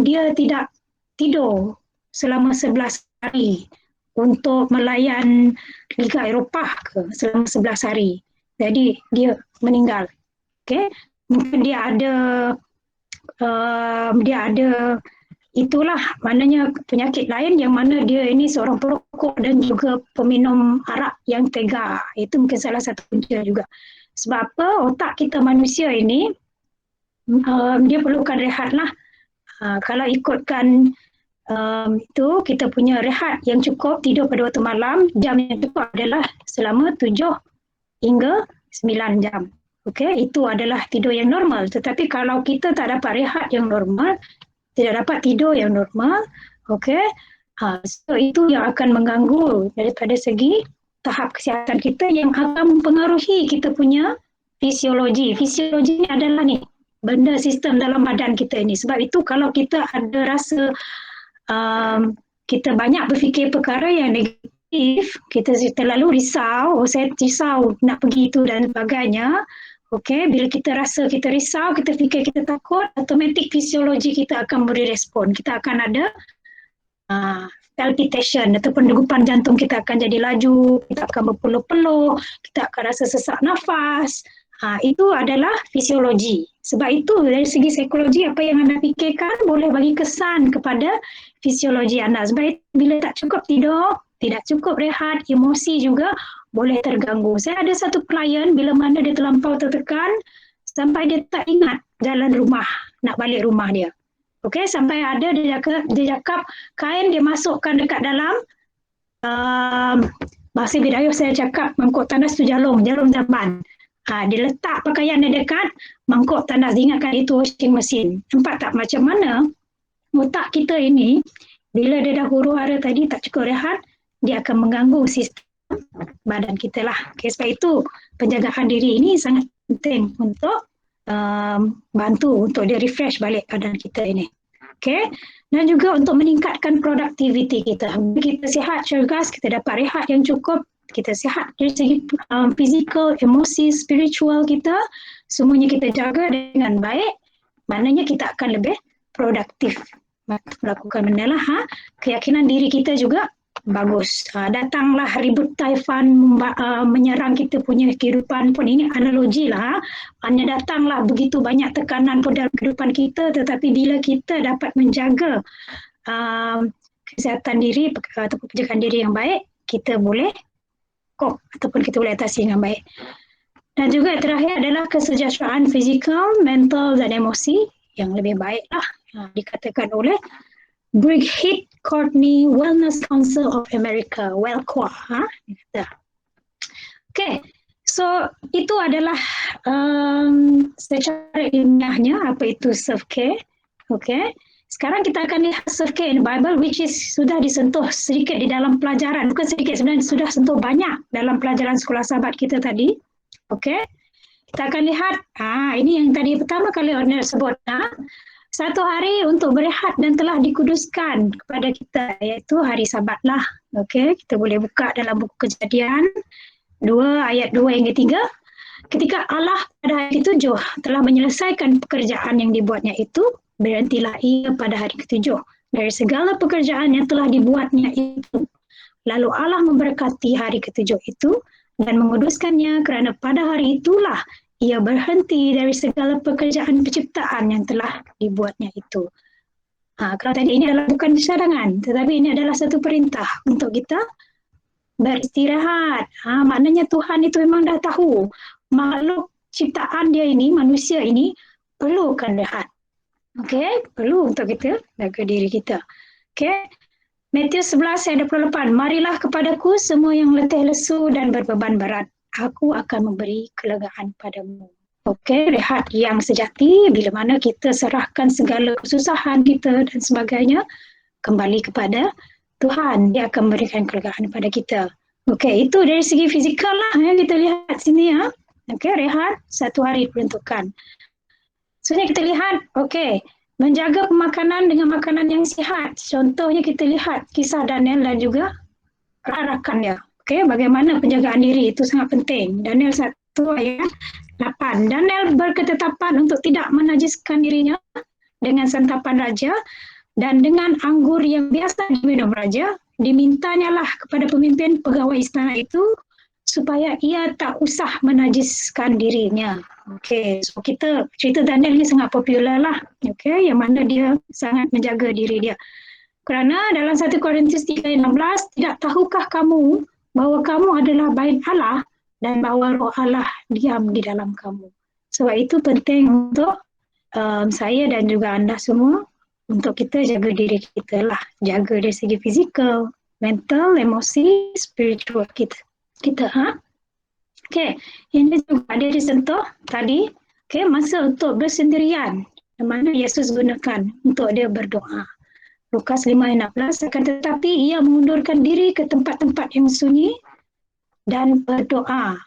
dia tidak tidur selama 11 hari untuk melayan Liga Eropah selama 11 hari. Jadi dia meninggal. Okay. Mungkin dia ada itulah maknanya penyakit lain yang mana dia ini seorang perokok dan juga peminum arak yang tega. Itu mungkin salah satu punca juga. Sebab apa? Otak kita manusia ini dia perlukan rehat lah. Kalau ikutkan itu kita punya rehat yang cukup, tidur pada waktu malam, jam yang cukup adalah selama 7 hingga 9 jam. Okay, itu adalah tidur yang normal. Tetapi kalau kita tak dapat rehat yang normal, tidak dapat tidur yang normal, okay, so itu yang akan mengganggu daripada segi tahap kesihatan kita yang akan mempengaruhi kita punya fisiologi. Fisiologi ni adalah ni, benda sistem dalam badan kita ini. Sebab itu kalau kita ada rasa kita banyak berfikir perkara yang negatif, kita terlalu risau, saya risau nak pergi itu dan sebagainya. Okay, bila kita rasa kita risau, kita fikir kita takut, automatik fisiologi kita akan beri respon. Kita akan ada palpitation ataupun degupan jantung kita akan jadi laju, kita akan berpeluh-peluh, kita akan rasa sesak nafas. Itu adalah fisiologi. Sebab itu dari segi psikologi apa yang anda fikirkan boleh bagi kesan kepada fisiologi anda. Sebab itu bila tak cukup tidur, tidak cukup rehat, emosi juga boleh terganggu. Saya ada satu klien bila mana dia terlampau tertekan sampai dia tak ingat jalan rumah, nak balik rumah dia. Okey, sampai ada dia cakap kain dia masukkan dekat dalam bahasa Bidayuh saya cakap mangkuk tandas tu jalung zaman. Dia letak pakaian dia dekat mangkuk tandas, ingatkan itu washing machine. Nampak tak macam mana otak kita ini bila dia dah huru hara tadi tak cukup rehat, dia akan mengganggu sistem badan kita lah. Okay, sebab itu penjagaan diri ini sangat penting untuk bantu untuk dia refresh balik badan kita ini. Okay, dan juga untuk meningkatkan produktiviti kita. Bila kita sihat, cergas, kita dapat rehat yang cukup, kita sihat dari segi fizikal, emosi, spiritual kita, semuanya kita jaga dengan baik, maknanya kita akan lebih produktif melakukan benda lah. Keyakinan diri kita juga bagus. Datanglah ribut taifan menyerang kita punya kehidupan pun, ini analogi lah. Hanya datanglah begitu banyak tekanan pun dalam kehidupan kita, tetapi bila kita dapat menjaga kesihatan diri ataupun penjagaan diri yang baik, kita boleh cope ataupun kita boleh atasi dengan baik. Dan juga terakhir adalah kesejahteraan fizikal, mental dan emosi yang lebih baik lah, dikatakan oleh Brigitte Courtney, Wellness Council of America, WellCore. Okay, so itu adalah secara ilmiahnya apa itu self-care. Okay, sekarang kita akan lihat self-care in the Bible, which is sudah disentuh sedikit di dalam pelajaran, bukan sedikit sebenarnya, sudah sentuh banyak dalam pelajaran sekolah sahabat kita tadi. Okay, kita akan lihat, ini yang tadi pertama kali Ornel sebut, satu hari untuk berehat dan telah dikuduskan kepada kita, iaitu hari Sabat lah. Okay, kita boleh buka dalam buku Kejadian 2 ayat 2 hingga 3. Ketika Allah pada hari ke-7 telah menyelesaikan pekerjaan yang dibuatnya itu, berhentilah ia pada hari ke-7 dari segala pekerjaan yang telah dibuatnya itu. Lalu Allah memberkati hari ke-7 itu dan menguduskannya, kerana pada hari itulah ia berhenti dari segala pekerjaan penciptaan yang telah dibuatnya itu. Kalau tadi ini adalah bukan cadangan, tetapi ini adalah satu perintah untuk kita beristirahat. Maknanya Tuhan itu memang dah tahu makhluk ciptaan dia ini, manusia ini perlukan rehat. Okay, perlu untuk kita jaga diri kita. Okay, Matius 11 ayat 28. Marilah kepadaku semua yang letih lesu dan berbeban berat, aku akan memberi kelegaan padamu. Okey, rehat yang sejati bila mana kita serahkan segala kesusahan kita dan sebagainya kembali kepada Tuhan, dia akan memberikan kelegaan kepada kita. Okey, itu dari segi fizikal lah kita lihat sini ya. Okey, rehat satu hari peruntukan. Sebenarnya kita lihat, okey, menjaga pemakanan dengan makanan yang sihat. Contohnya kita lihat kisah Daniel dan juga rakan-rakannya. Okey, bagaimana penjagaan diri itu sangat penting. Daniel 1 ayat 8. Daniel berketetapan untuk tidak menajiskan dirinya dengan santapan raja dan dengan anggur yang biasa diminum raja. Dimintanya lah kepada pemimpin pegawai istana itu supaya ia tak usah menajiskan dirinya. Okey, so kita cerita Daniel ni sangat popular lah. Okey, yang mana dia sangat menjaga diri dia. Kerana dalam 1 Korintus 3:16, tidak tahukah kamu bahawa kamu adalah bait Allah dan bahawa roh Allah diam di dalam kamu. Sebab itu penting untuk saya dan juga anda semua untuk kita jaga diri kita lah. Jaga dari segi fizikal, mental, emosi, spiritual kita. Okey, ini juga ada disentuh tadi. Okey, masa untuk bersendirian yang mana Yesus gunakan untuk dia berdoa. Lukas 5:16, akan tetapi ia mengundurkan diri ke tempat-tempat yang sunyi dan berdoa.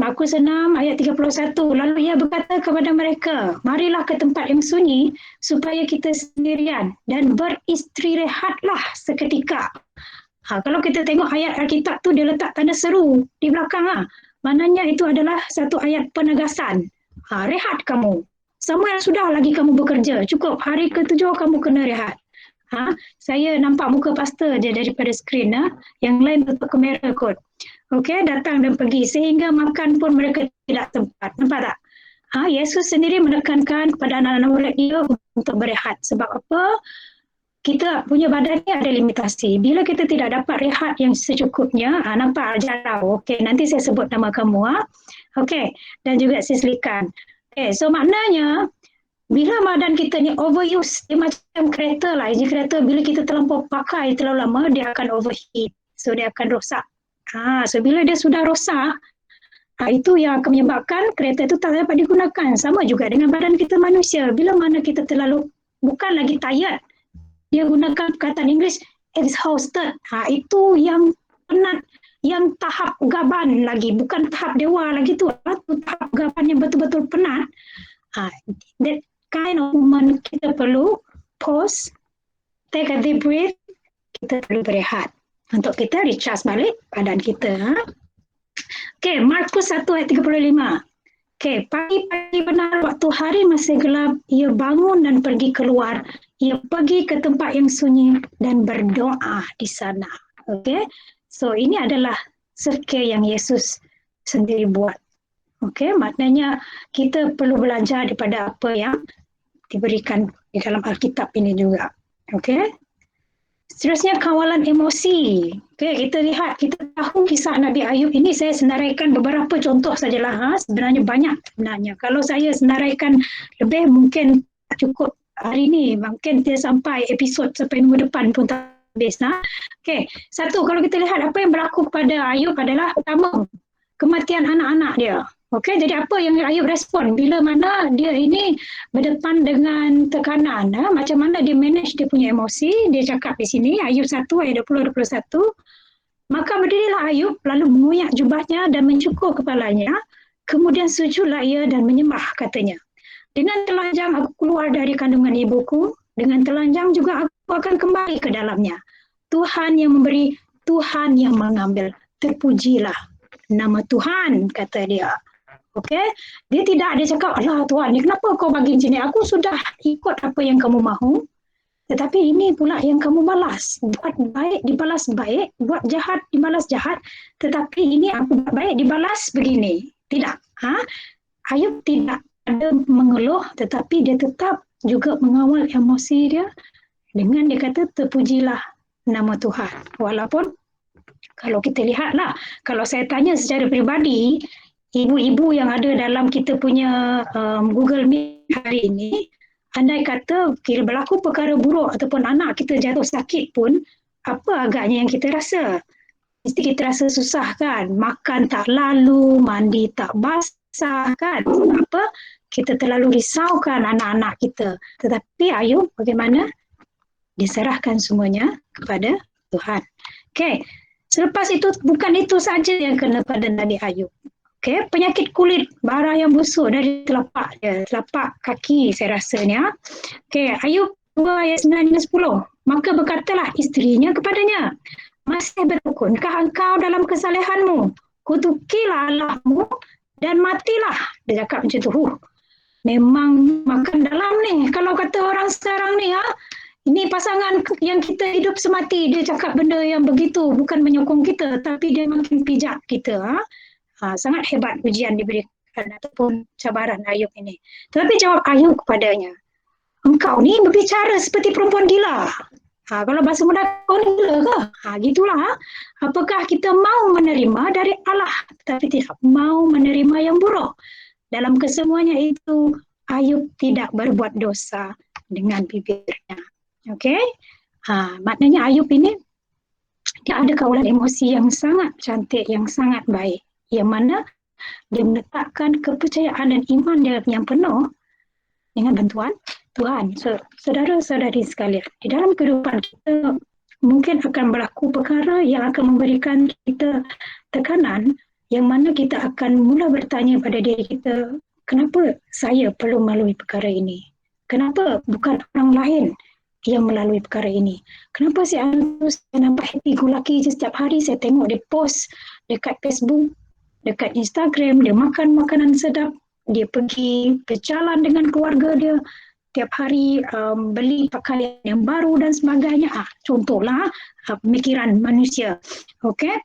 Markus 6 ayat 31, lalu ia berkata kepada mereka, marilah ke tempat yang sunyi supaya kita sendirian dan beristirahatlah seketika. Kalau kita tengok ayat Alkitab tu dia letak tanda seru di belakang. Maknanya itu adalah satu ayat penegasan. Rehat kamu. Samuel sudah lagi kamu bekerja. Cukup hari ke-7 kamu kena rehat. Saya nampak muka pastor je daripada skrin. Yang lain tutup kamera kot. Okey, datang dan pergi sehingga makan pun mereka tidak sempat. Nampak tak? Yesus sendiri menekankan kepada anak-anak murid dia untuk berehat. Sebab apa? Kita punya badan ni ada limitasi. Bila kita tidak dapat rehat yang secukupnya, nampak jarau. Okey, nanti saya sebut nama kamu. Okey, dan juga sislikan. Okey, so maknanya bila badan kita ni overuse, dia macam kereta lah. Enjin kereta bila kita terlampau pakai terlalu lama, dia akan overheat. So dia akan rosak. So bila dia sudah rosak, itu yang akan menyebabkan kereta itu tak dapat digunakan. Sama juga dengan badan kita manusia. Bila mana kita terlalu, bukan lagi tired, dia gunakan perkataan Inggeris exhausted. Itu yang penat, yang tahap gaban lagi, bukan tahap dewa lagi tu, tahap gaban yang betul-betul penat. That kind of moment kita perlu pause, take a deep breath, kita perlu berehat untuk kita recharge balik badan kita. Okay, Markus 1 ayat 35. Okay, pagi-pagi benar waktu hari masih gelap, ia bangun dan pergi keluar. Ia pergi ke tempat yang sunyi dan berdoa di sana. Okay, so ini adalah zikir yang Yesus sendiri buat. Okay, maknanya kita perlu belajar daripada apa yang diberikan di dalam Alkitab ini juga. Okay. Seterusnya kawalan emosi. Okay, kita lihat, kita tahu kisah Nabi Ayub ini, saya senaraikan beberapa contoh sajalah. Sebenarnya banyak sebenarnya. Kalau saya senaraikan lebih mungkin cukup hari ini, mungkin dia sampai episod sampai minggu depan pun tak habis. Okay, satu, kalau kita lihat apa yang berlaku kepada Ayub adalah pertama, kematian anak-anak dia. Okey, jadi apa yang Ayub respon bila mana dia ini berdepan dengan tekanan, macam mana dia manage dia punya emosi. Dia cakap di sini Ayub 1 ayat 20-21, maka berdirilah Ayub lalu mengoyak jubahnya dan mencukur kepalanya, kemudian sujudlah ia dan menyembah, katanya. Dengan telanjang aku keluar dari kandungan ibuku, dengan telanjang juga aku akan kembali ke dalamnya. Tuhan yang memberi, Tuhan yang mengambil, terpujilah nama Tuhan, kata dia. Okey, dia tidak ada cakap, alah Tuhan ni kenapa kau bagi macam ni, aku sudah ikut apa yang kamu mahu, tetapi ini pula yang kamu balas. Buat baik dibalas baik, buat jahat dibalas jahat, tetapi ini aku buat baik dibalas begini. Tidak. Ayub tidak ada mengeluh, tetapi dia tetap juga mengawal emosi dia dengan dia kata terpujilah nama Tuhan. Walaupun kalau kita lihatlah, kalau saya tanya secara peribadi, ibu-ibu yang ada dalam kita punya Google Meet hari ini, andai kata bila berlaku perkara buruk ataupun anak kita jatuh sakit pun, apa agaknya yang kita rasa? Mesti kita rasa susah kan? Makan tak lalu, mandi tak basah kan? Sebab apa? Kita terlalu risaukan anak-anak kita. Tetapi Ayub bagaimana? Diserahkan semuanya kepada Tuhan. Okey. Selepas itu, bukan itu saja yang kena pada Nabi Ayub. Okay, penyakit kulit, bara yang busuk dari telapak dia, telapak kaki saya rasanya. Okay, Ayub 2 ayat 9 dan 10. Maka berkatalah isterinya kepadanya, masih bertegunkah engkau dalam kesalehanmu? Kutukilah Allahmu dan matilah. Dia cakap macam tu. Memang makan dalam ni. Kalau kata orang sekarang ni, ini pasangan yang kita hidup semati, dia cakap benda yang begitu, bukan menyokong kita, tapi dia makin pijak kita. Sangat hebat ujian diberikan ataupun cabaran Ayub ini. Tetapi jawab Ayub kepadanya, engkau ni berbicara seperti perempuan gila. Kalau bahasa muda, kau ni gila ke? Gitulah. Apakah kita mau menerima dari Allah tetapi tidak mau menerima yang buruk? Dalam kesemuanya itu, Ayub tidak berbuat dosa dengan bibirnya. Okey? Maknanya Ayub ini dia ada kawalan emosi yang sangat cantik, yang sangat baik, yang mana dia meletakkan kepercayaan dan iman dia yang penuh dengan bantuan Tuhan. Saudara-saudari sekalian, di dalam kehidupan kita mungkin akan berlaku perkara yang akan memberikan kita tekanan, yang mana kita akan mula bertanya pada diri kita, kenapa saya perlu melalui perkara ini? Kenapa bukan orang lain yang melalui perkara ini? Kenapa saya nampak happy go lucky je setiap hari saya tengok dia post dekat Facebook, dekat Instagram, dia makan makanan sedap, dia pergi berjalan dengan keluarga dia, tiap hari beli pakaian yang baru dan sebagainya. Contohlah pemikiran manusia. Okey.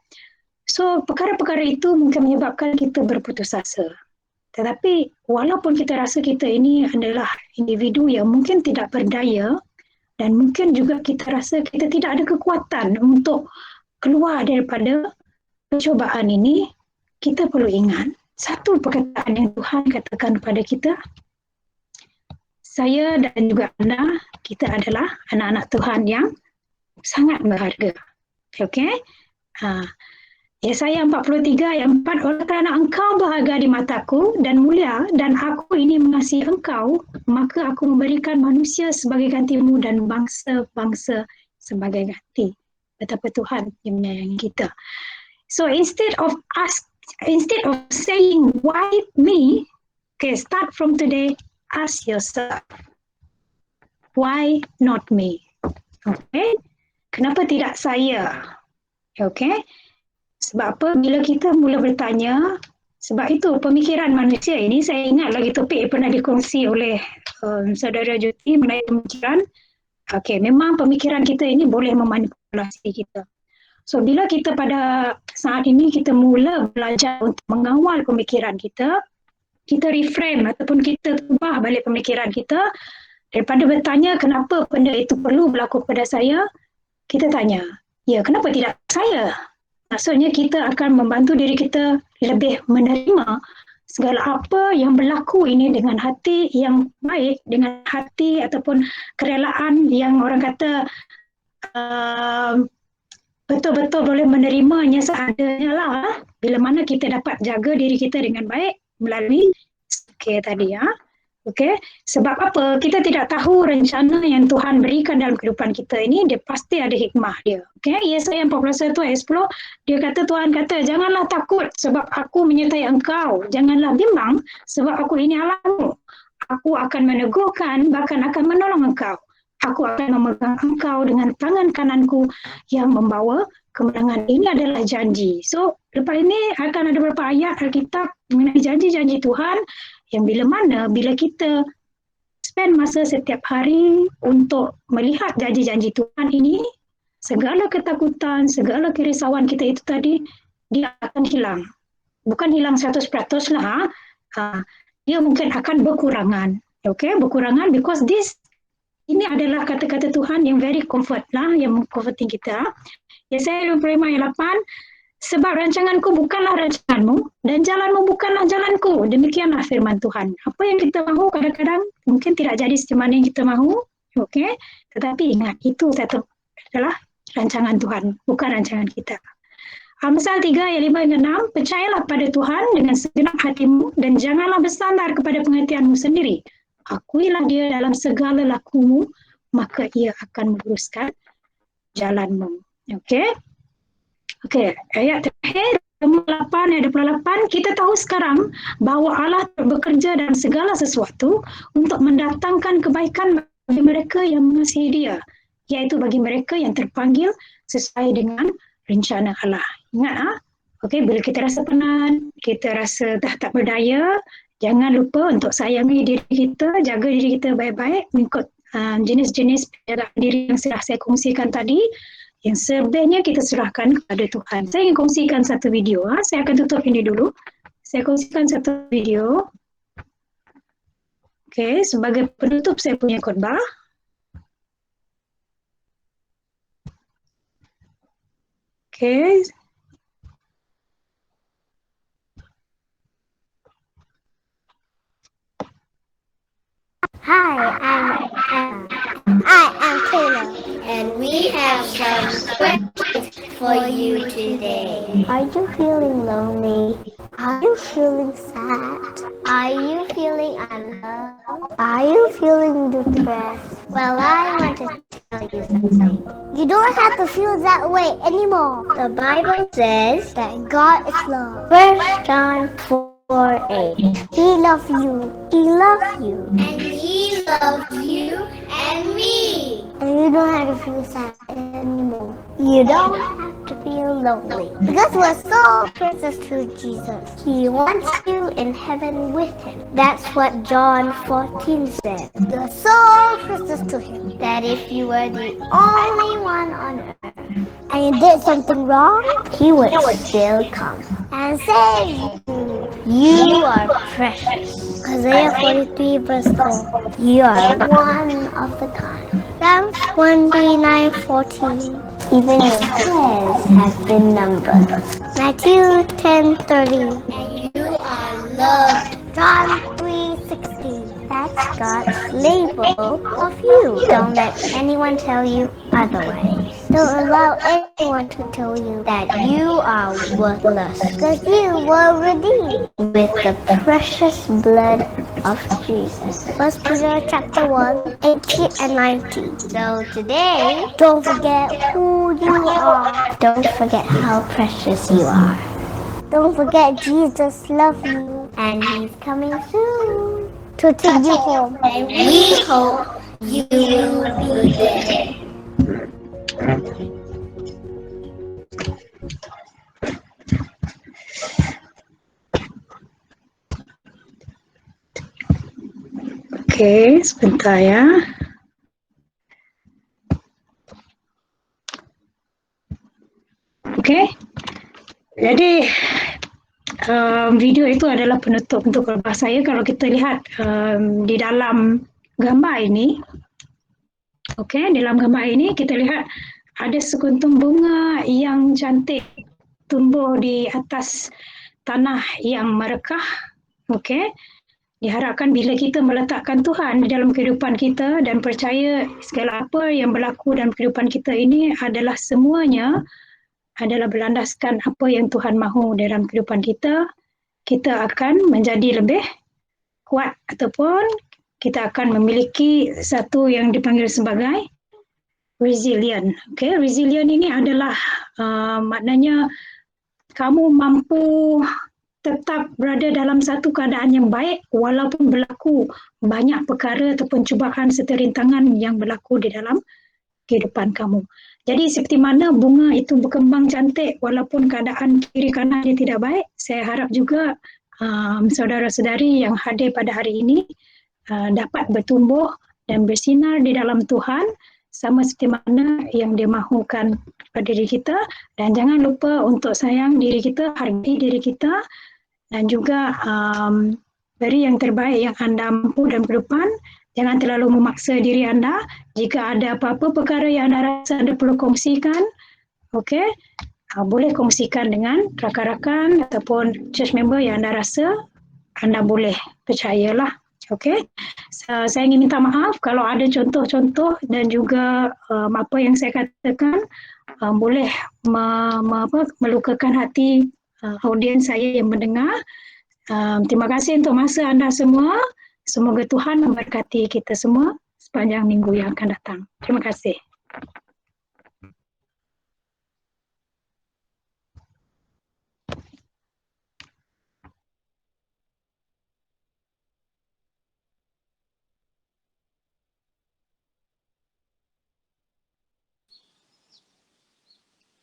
So perkara-perkara itu mungkin menyebabkan kita berputus asa. Tetapi walaupun kita rasa kita ini adalah individu yang mungkin tidak berdaya, dan mungkin juga kita rasa kita tidak ada kekuatan untuk keluar daripada percubaan ini, kita perlu ingat satu perkataan yang Tuhan katakan kepada kita, saya dan juga anda, kita adalah anak-anak Tuhan yang sangat berharga. Okey? Yesaya 43 ayat 4, oleh kerana engkau berharga di mataku dan mulia, dan aku ini mengasihi engkau, maka aku memberikan manusia sebagai gantimu dan bangsa-bangsa sebagai ganti. Betapa Tuhan yang menyayangi kita. So instead of saying why me, okay, start from today, ask yourself, why not me? Okay, kenapa tidak saya? Okay, sebab apa? Bila kita mula bertanya, sebab itu pemikiran manusia ini, saya ingat lagi topik yang pernah dikongsi oleh saudara Jyoti mengenai pemikiran. Okay, memang pemikiran kita ini boleh memanipulasi kita. So bila kita pada saat ini kita mula belajar untuk mengawal pemikiran kita reframe ataupun kita ubah balik pemikiran kita, daripada bertanya kenapa benda itu perlu berlaku pada saya, kita tanya, ya kenapa tidak saya? Maksudnya kita akan membantu diri kita lebih menerima segala apa yang berlaku ini dengan hati yang baik, dengan hati ataupun kerelaan yang orang kata betul-betul boleh menerimanya seadanya lah. Bila mana kita dapat jaga diri kita dengan baik melalui tadi ya. Okay. Sebab apa? Kita tidak tahu rencana yang Tuhan berikan dalam kehidupan kita ini, dia pasti ada hikmah dia. Okay. Yesaya 41 ayat 10, dia kata, Tuhan kata, janganlah takut sebab aku menyertai engkau. Janganlah bimbang sebab aku ini Allahmu. Aku akan meneguhkan, bahkan akan menolong engkau. Aku akan memegang engkau dengan tangan kananku yang membawa kemenangan. Ini adalah janji. So, lepas ini akan ada beberapa ayat Alkitab mengenai janji-janji Tuhan yang bila kita spend masa setiap hari untuk melihat janji-janji Tuhan ini, segala ketakutan, segala kerisauan kita itu tadi, dia akan hilang. Bukan hilang 100% lah. Dia mungkin akan berkurangan. Okay, berkurangan because ini adalah kata-kata Tuhan yang very comfort lah, yang comforting kita. Yesaya 55 ayat 8, sebab rancanganku bukanlah rancanganmu dan jalanmu bukanlah jalanku. Demikianlah firman Tuhan. Apa yang kita mahu kadang-kadang mungkin tidak jadi semana yang kita mahu. Okay? Tetapi ingat, itu satu adalah rancangan Tuhan, bukan rancangan kita. Amsal 3 ayat 5 hingga 6, percayalah pada Tuhan dengan segenap hatimu dan janganlah bersandar kepada pengertianmu sendiri. Akuilah dia dalam segala lakumu, maka ia akan meluruskan jalanmu. Okey. Okey, ayat terakhir 28 ayat 28, kita tahu sekarang bahawa Allah bekerja dalam segala sesuatu untuk mendatangkan kebaikan bagi mereka yang mengasihi Dia, iaitu bagi mereka yang terpanggil sesuai dengan rencana Allah. Ingat okey, bila kita rasa penat, kita rasa dah tak berdaya, jangan lupa untuk sayangi diri kita, jaga diri kita baik-baik mengikut jenis-jenis penjagaan diri yang sudah saya kongsikan tadi. Yang sebenarnya kita serahkan kepada Tuhan. Saya ingin kongsikan satu video. Saya akan tutup ini dulu. Saya kongsikan satu video. Okey, sebagai penutup saya punya khotbah. Okey. Hi, I'm Anna. I am Kayla. And we have some questions for you today. Are you feeling lonely? Are you feeling sad? Are you feeling unloved? Are you feeling depressed? Well, I want to tell you something. You don't have to feel that way anymore. The Bible says that God is love. 1 John 4:8. He loves you. He loves you. And He loves you and me. And you don't have to feel sad anymore. You don't have to feel lonely. Because we're so precious to Jesus. He wants you in heaven with Him. That's what John 14 says. You're so precious to Him that if you were the only one on earth and you did something wrong, He would still come and save you. You are precious. Isaiah 43 verse 4. You are one of the kind. Psalms 29:14. Even your hairs have been numbered. Matthew 10:30. And you are loved. John 3:16. That's God's label of you. Don't let anyone tell you otherwise. Don't allow anyone to tell you that you are worthless. Because you were redeemed with the precious blood of Jesus. 1 Peter chapter 1, 18 and 19. So today, don't forget who you are. Don't forget how precious you are. Don't forget Jesus loves you and He's coming soon to take you home. And we hope you will be there. Okey, sebentar ya. Okey. Jadi video itu adalah penutup untuk khotbah saya. Kalau kita lihat di dalam gambar ini, okey, dalam gambar ini kita lihat ada sekuntum bunga yang cantik tumbuh di atas tanah yang merekah. Okey. Diharapkan bila kita meletakkan Tuhan di dalam kehidupan kita dan percaya segala apa yang berlaku dalam kehidupan kita ini adalah semuanya adalah berlandaskan apa yang Tuhan mahu dalam kehidupan kita, kita akan menjadi lebih kuat ataupun kita akan memiliki satu yang dipanggil sebagai resilient. Okay? Resilient ini adalah maknanya kamu mampu tetap berada dalam satu keadaan yang baik walaupun berlaku banyak perkara ataupun cubaan serta rintangan yang berlaku di dalam kehidupan kamu. Jadi seperti mana bunga itu berkembang cantik walaupun keadaan kiri kanan dia tidak baik, saya harap juga saudara-saudari yang hadir pada hari ini dapat bertumbuh dan bersinar di dalam Tuhan sama seperti mana yang dia mahukan pada diri kita, dan jangan lupa untuk sayang diri kita, hargai diri kita dan juga beri yang terbaik yang anda mampu dalam kehidupan. Jangan terlalu memaksa diri anda. Jika ada apa-apa perkara yang anda rasa anda perlu kongsikan, okey, boleh kongsikan dengan rakan-rakan ataupun church member yang anda rasa anda boleh percayalah. Okey, saya ingin minta maaf kalau ada contoh-contoh dan juga apa yang saya katakan boleh melukakan hati audiens saya yang mendengar. Terima kasih untuk masa anda semua. Semoga Tuhan memberkati kita semua sepanjang minggu yang akan datang. Terima kasih.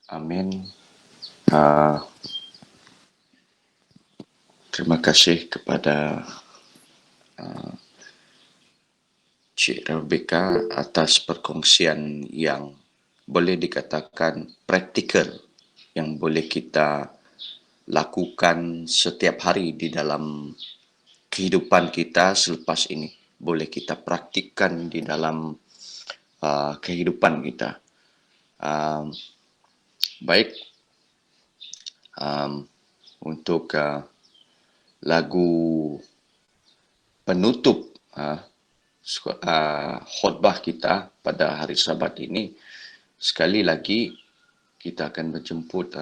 Amin. Terima kasih kepada Cik Rebecca atas perkongsian yang boleh dikatakan praktikal yang boleh kita lakukan setiap hari di dalam kehidupan kita selepas ini. Boleh kita praktikkan di dalam kehidupan kita. Baik, untuk lagu penutup khotbah kita pada hari Sabat ini, sekali lagi kita akan menjemput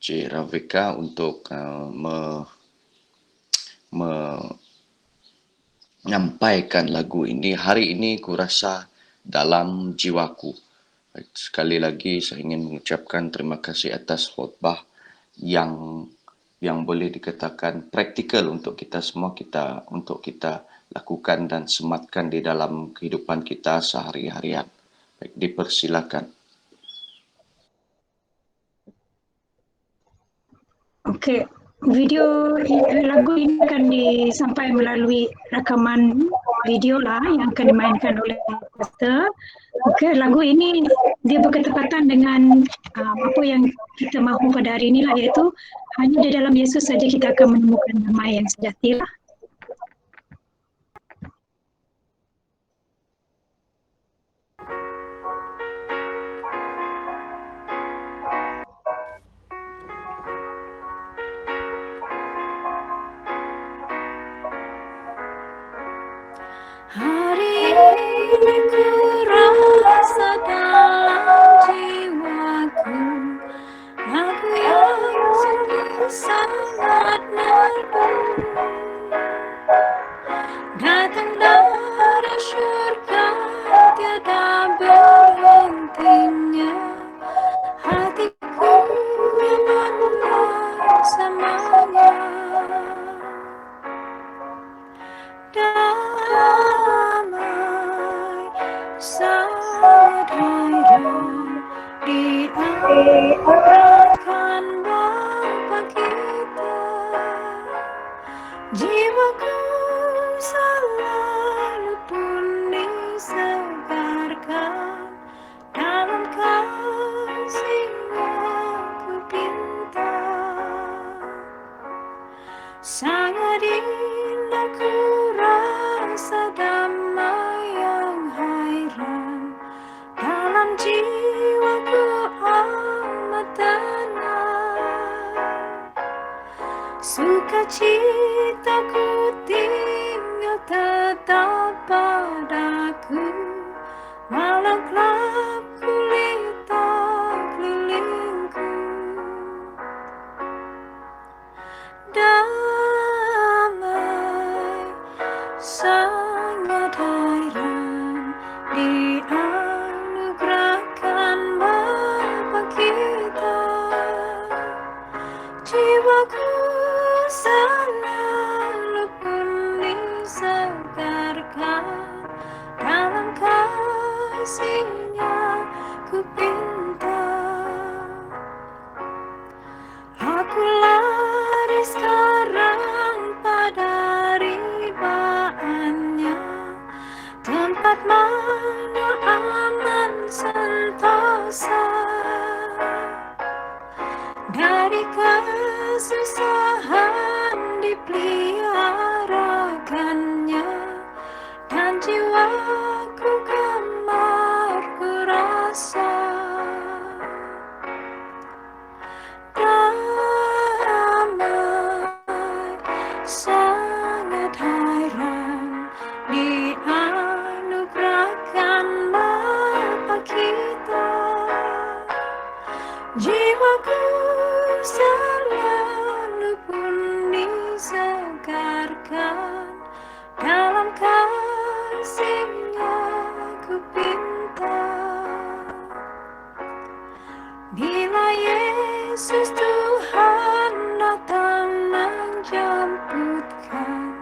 Cik Rebecca untuk menyampaikan lagu ini. Hari ini kurasa dalam jiwaku. Sekali lagi saya ingin mengucapkan terima kasih atas khotbah yang boleh dikatakan praktikal untuk kita semua, untuk kita lakukan dan sematkan di dalam kehidupan kita sehari-harian. Baik, dipersilakan. Okey, video lagu ini akan disampaikan melalui rakaman video lah yang akan dimainkan oleh pastor. Okey, lagu ini dia berketepatan dengan apa yang kita mahu pada hari ini lah, iaitu hanya di dalam Yesus saja kita akan menemukan damai yang sejati lah. Hari ini ku rasa dalam jiwaku lagu yang sungguh sangat merdu. Jiwaku selalu pun disegarkan dalam kasih-Nya ku pinta. Sangat indah ku rasa damai yang hairan dalam jiwaku amat tenang. Sukacitaku tinggal tetap padaku walau gelap gulita kelilingku. Damai sangat hairan dianugerahkan Bapa kita. Jiwaku selalu pun disegarkan dalam kasih-Nya ku pinta. Aku lari sekarang pada ribaannya, tempat mana aman sentosa. Dari kesusahan dipeliharakannya, dan jiwaku gemar ku rasa. Damai sangat hairan dianugerahkan Bapa kita. Jiwaku selalu pun disegarkan dalam kasih-Nya ku pinta. Bila Yesus Tuhan datang menjemputkan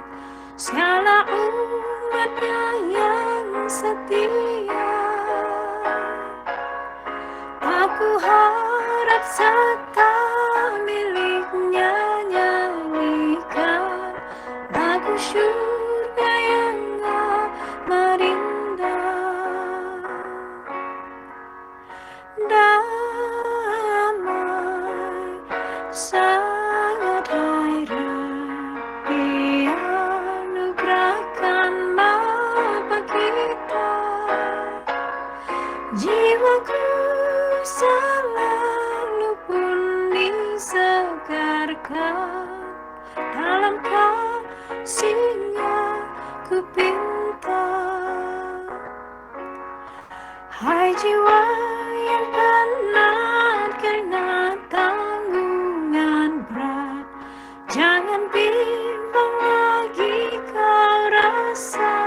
segala umat-Nya yang setia, aku harap serta milik-Nya nyanyikan lagu syurga yang amat indah. Damai sangat hairan dianugerahkan Bapa kita. Jiwaku selalu pun disegarkan dalam kasih-Nya ku pinta. Hai jiwa yang penat karena tanggungan berat, jangan bimbang lagi kau rasa.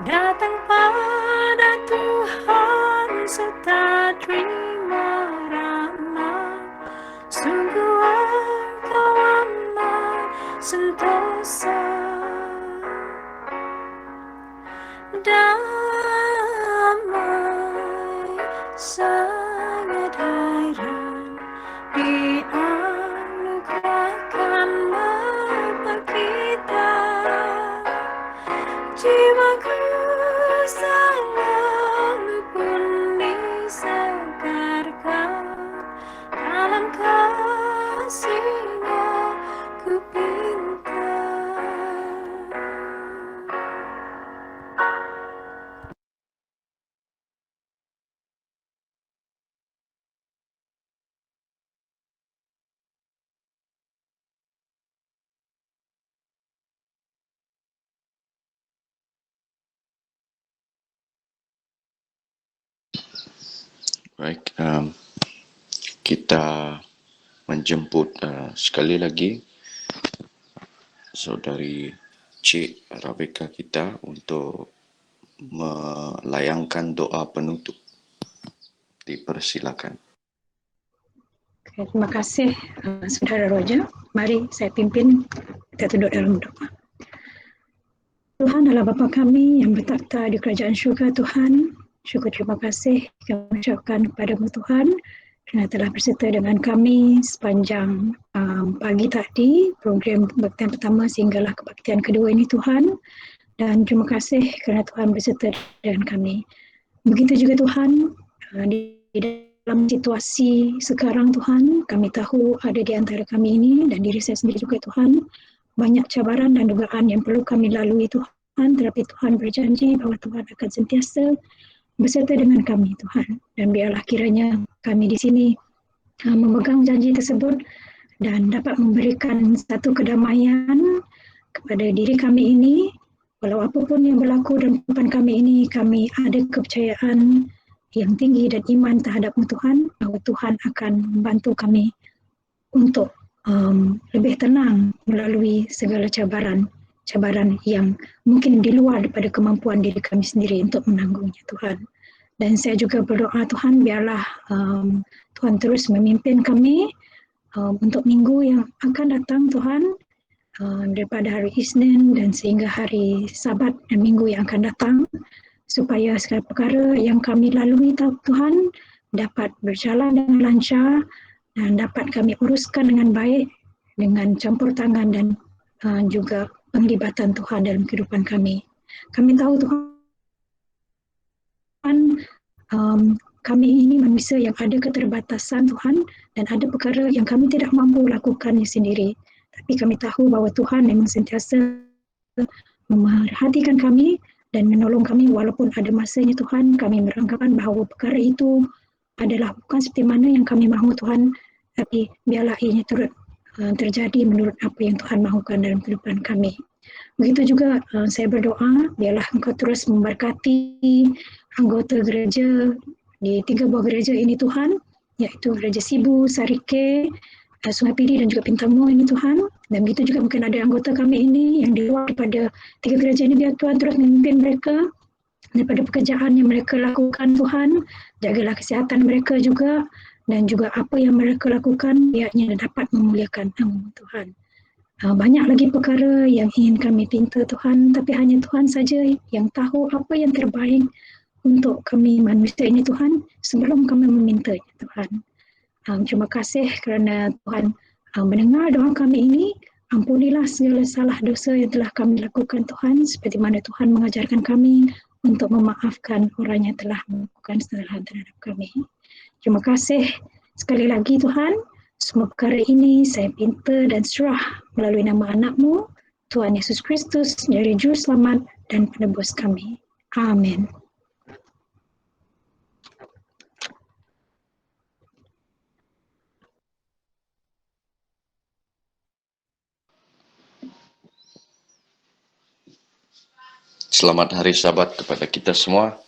Datang pada Tuhan serta terima rahmat, sungguh Engkau amat sentosa. Damai sangat hairan dianugerahkan Bapa kita. Jiwaku selalu pun disegarkan dalam kasih-Nya ku pinta. Baik, kita menjemput sekali lagi saudari Cik Rebecca kita untuk melayangkan doa penutup. Dipersilakan. Okay, terima kasih Saudara Roger. Mari saya pimpin kita tunduk dalam doa. Tuhan adalah Bapa kami yang bertakhta di kerajaan syurga. Tuhan, syukur terima kasih kami ucapkan kepadamu Tuhan kerana telah berserta dengan kami sepanjang pagi tadi, program kebaktian pertama sehinggalah kebaktian kedua ini Tuhan. Dan terima kasih kerana Tuhan berserta dengan kami. Begitu juga Tuhan, di dalam situasi sekarang Tuhan, kami tahu ada di antara kami ini dan diri saya sendiri juga Tuhan, banyak cabaran dan dugaan yang perlu kami lalui Tuhan, tetapi Tuhan berjanji bahawa Tuhan akan sentiasa berserta dengan kami Tuhan. Dan biarlah kiranya kami di sini memegang janji tersebut dan dapat memberikan satu kedamaian kepada diri kami ini. Walau apapun yang berlaku dalam kehidupan kami ini, kami ada kepercayaan yang tinggi dan iman terhadap Tuhan, bahawa Tuhan akan membantu kami untuk lebih tenang melalui segala cabaran yang mungkin di luar daripada kemampuan diri kami sendiri untuk menanggungnya Tuhan. Dan saya juga berdoa Tuhan, biarlah Tuhan terus memimpin kami untuk minggu yang akan datang Tuhan, daripada hari Isnin dan sehingga hari Sabat dan minggu yang akan datang, supaya segala perkara yang kami lalui Tuhan dapat berjalan dengan lancar dan dapat kami uruskan dengan baik dengan campur tangan dan juga penglibatan Tuhan dalam kehidupan kami. Kami tahu Tuhan, kami ini manusia yang ada keterbatasan Tuhan, dan ada perkara yang kami tidak mampu lakukannya sendiri. Tapi kami tahu bahawa Tuhan memang sentiasa memerhatikan kami dan menolong kami walaupun ada masanya Tuhan kami beranggapan bahawa perkara itu adalah bukan seperti mana yang kami mahu Tuhan, tapi biarlah ianya turut terjadi menurut apa yang Tuhan mahukan dalam kehidupan kami. Begitu juga saya berdoa, biarlah Engkau terus memberkati anggota gereja di 3 buah gereja ini Tuhan, iaitu Gereja Sibu, Sarike, Sungai Pidi dan juga Pintamu ini Tuhan. Dan begitu juga mungkin ada anggota kami ini yang di luar daripada 3 gereja ini, biar Tuhan terus memimpin mereka daripada pekerjaan yang mereka lakukan Tuhan. Jagalah kesihatan mereka juga, dan juga apa yang mereka lakukan biarnya dapat memuliakan nama Tuhan. Banyak lagi perkara yang ingin kami pinta Tuhan, tapi hanya Tuhan saja yang tahu apa yang terbaik untuk kami manusia ini Tuhan sebelum kami memintanya Tuhan. Terima kasih kerana Tuhan mendengar doa kami ini. Ampunilah segala salah dosa yang telah kami lakukan Tuhan, seperti mana Tuhan mengajarkan kami untuk memaafkan orang yang telah melakukan kesalahan terhadap kami. Terima kasih sekali lagi Tuhan. Semua perkara ini saya pinta dan serah melalui nama anak-Mu, Tuhan Yesus Kristus, Juru Selamat dan Penebus kami. Amin. Selamat hari Sabat kepada kita semua.